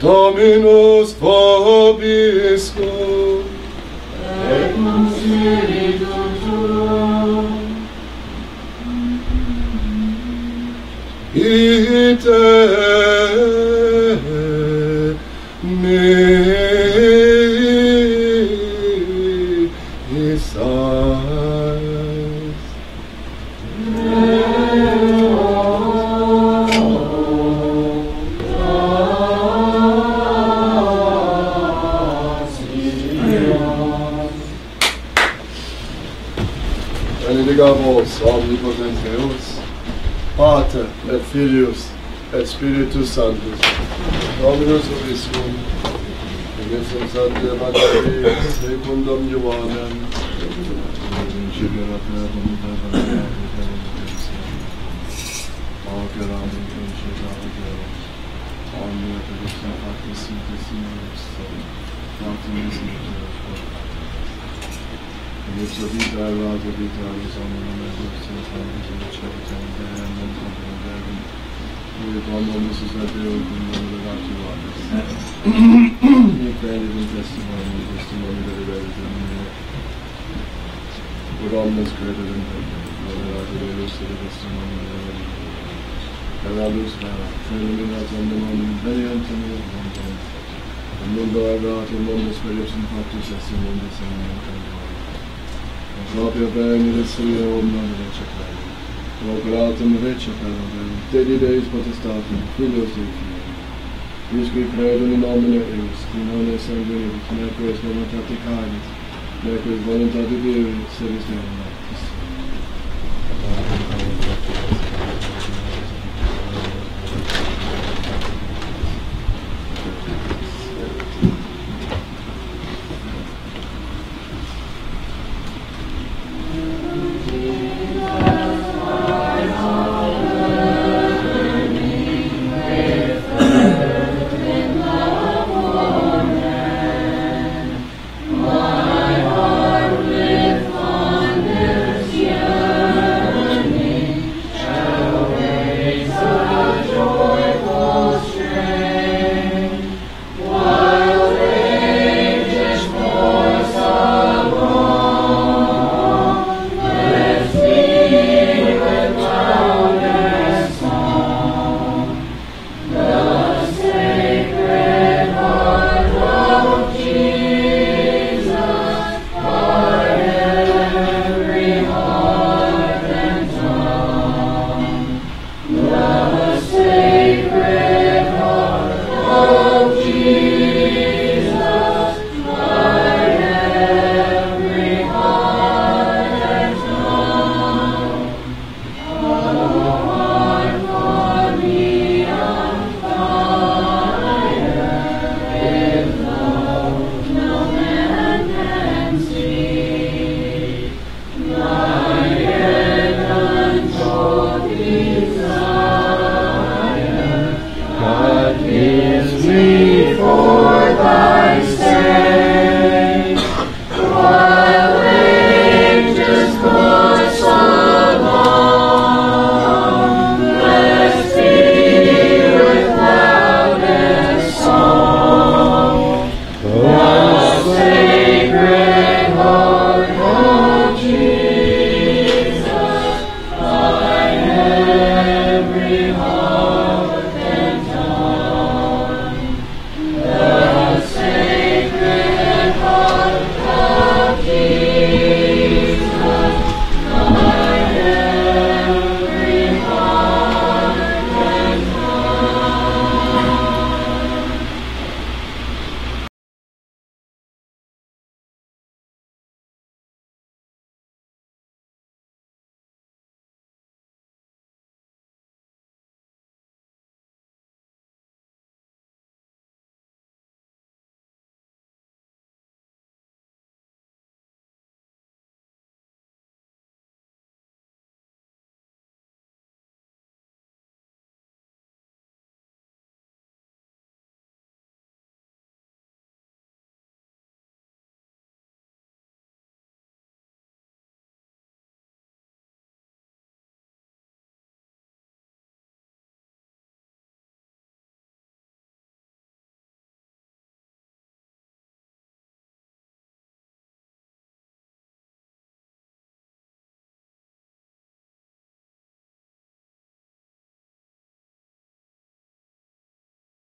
Dominus vobiscum, et cum spiritum tuum, ite misas. Benedicamus omnipotens Deus, Pater et Filius et Spiritus Sanctus, Dominus vobiscum, in ipsum Sancte Evangelii secundum Ioannem, Ipsa vita errata vita risonum et ipsum sanguis et cebitem Deum et contum Deum, cui quammomus is et Deum cum legatio avis. Hic credit in testimony that it Quod omnes credit in legatio Deus et testimony that Errandus vera, illuminat omnem omnem venientum et mondum, et mundo erratum mundus per ipsum factus est in mundus et propria bene dessia omnia recepere, operatum recepere, Dei Deis potestatem, Filios Dei Filii, Isque credum in nomine Eis, qui non est sanguinis, neque est voluntate Canis, neque est voluntate Dei, sed est Deum.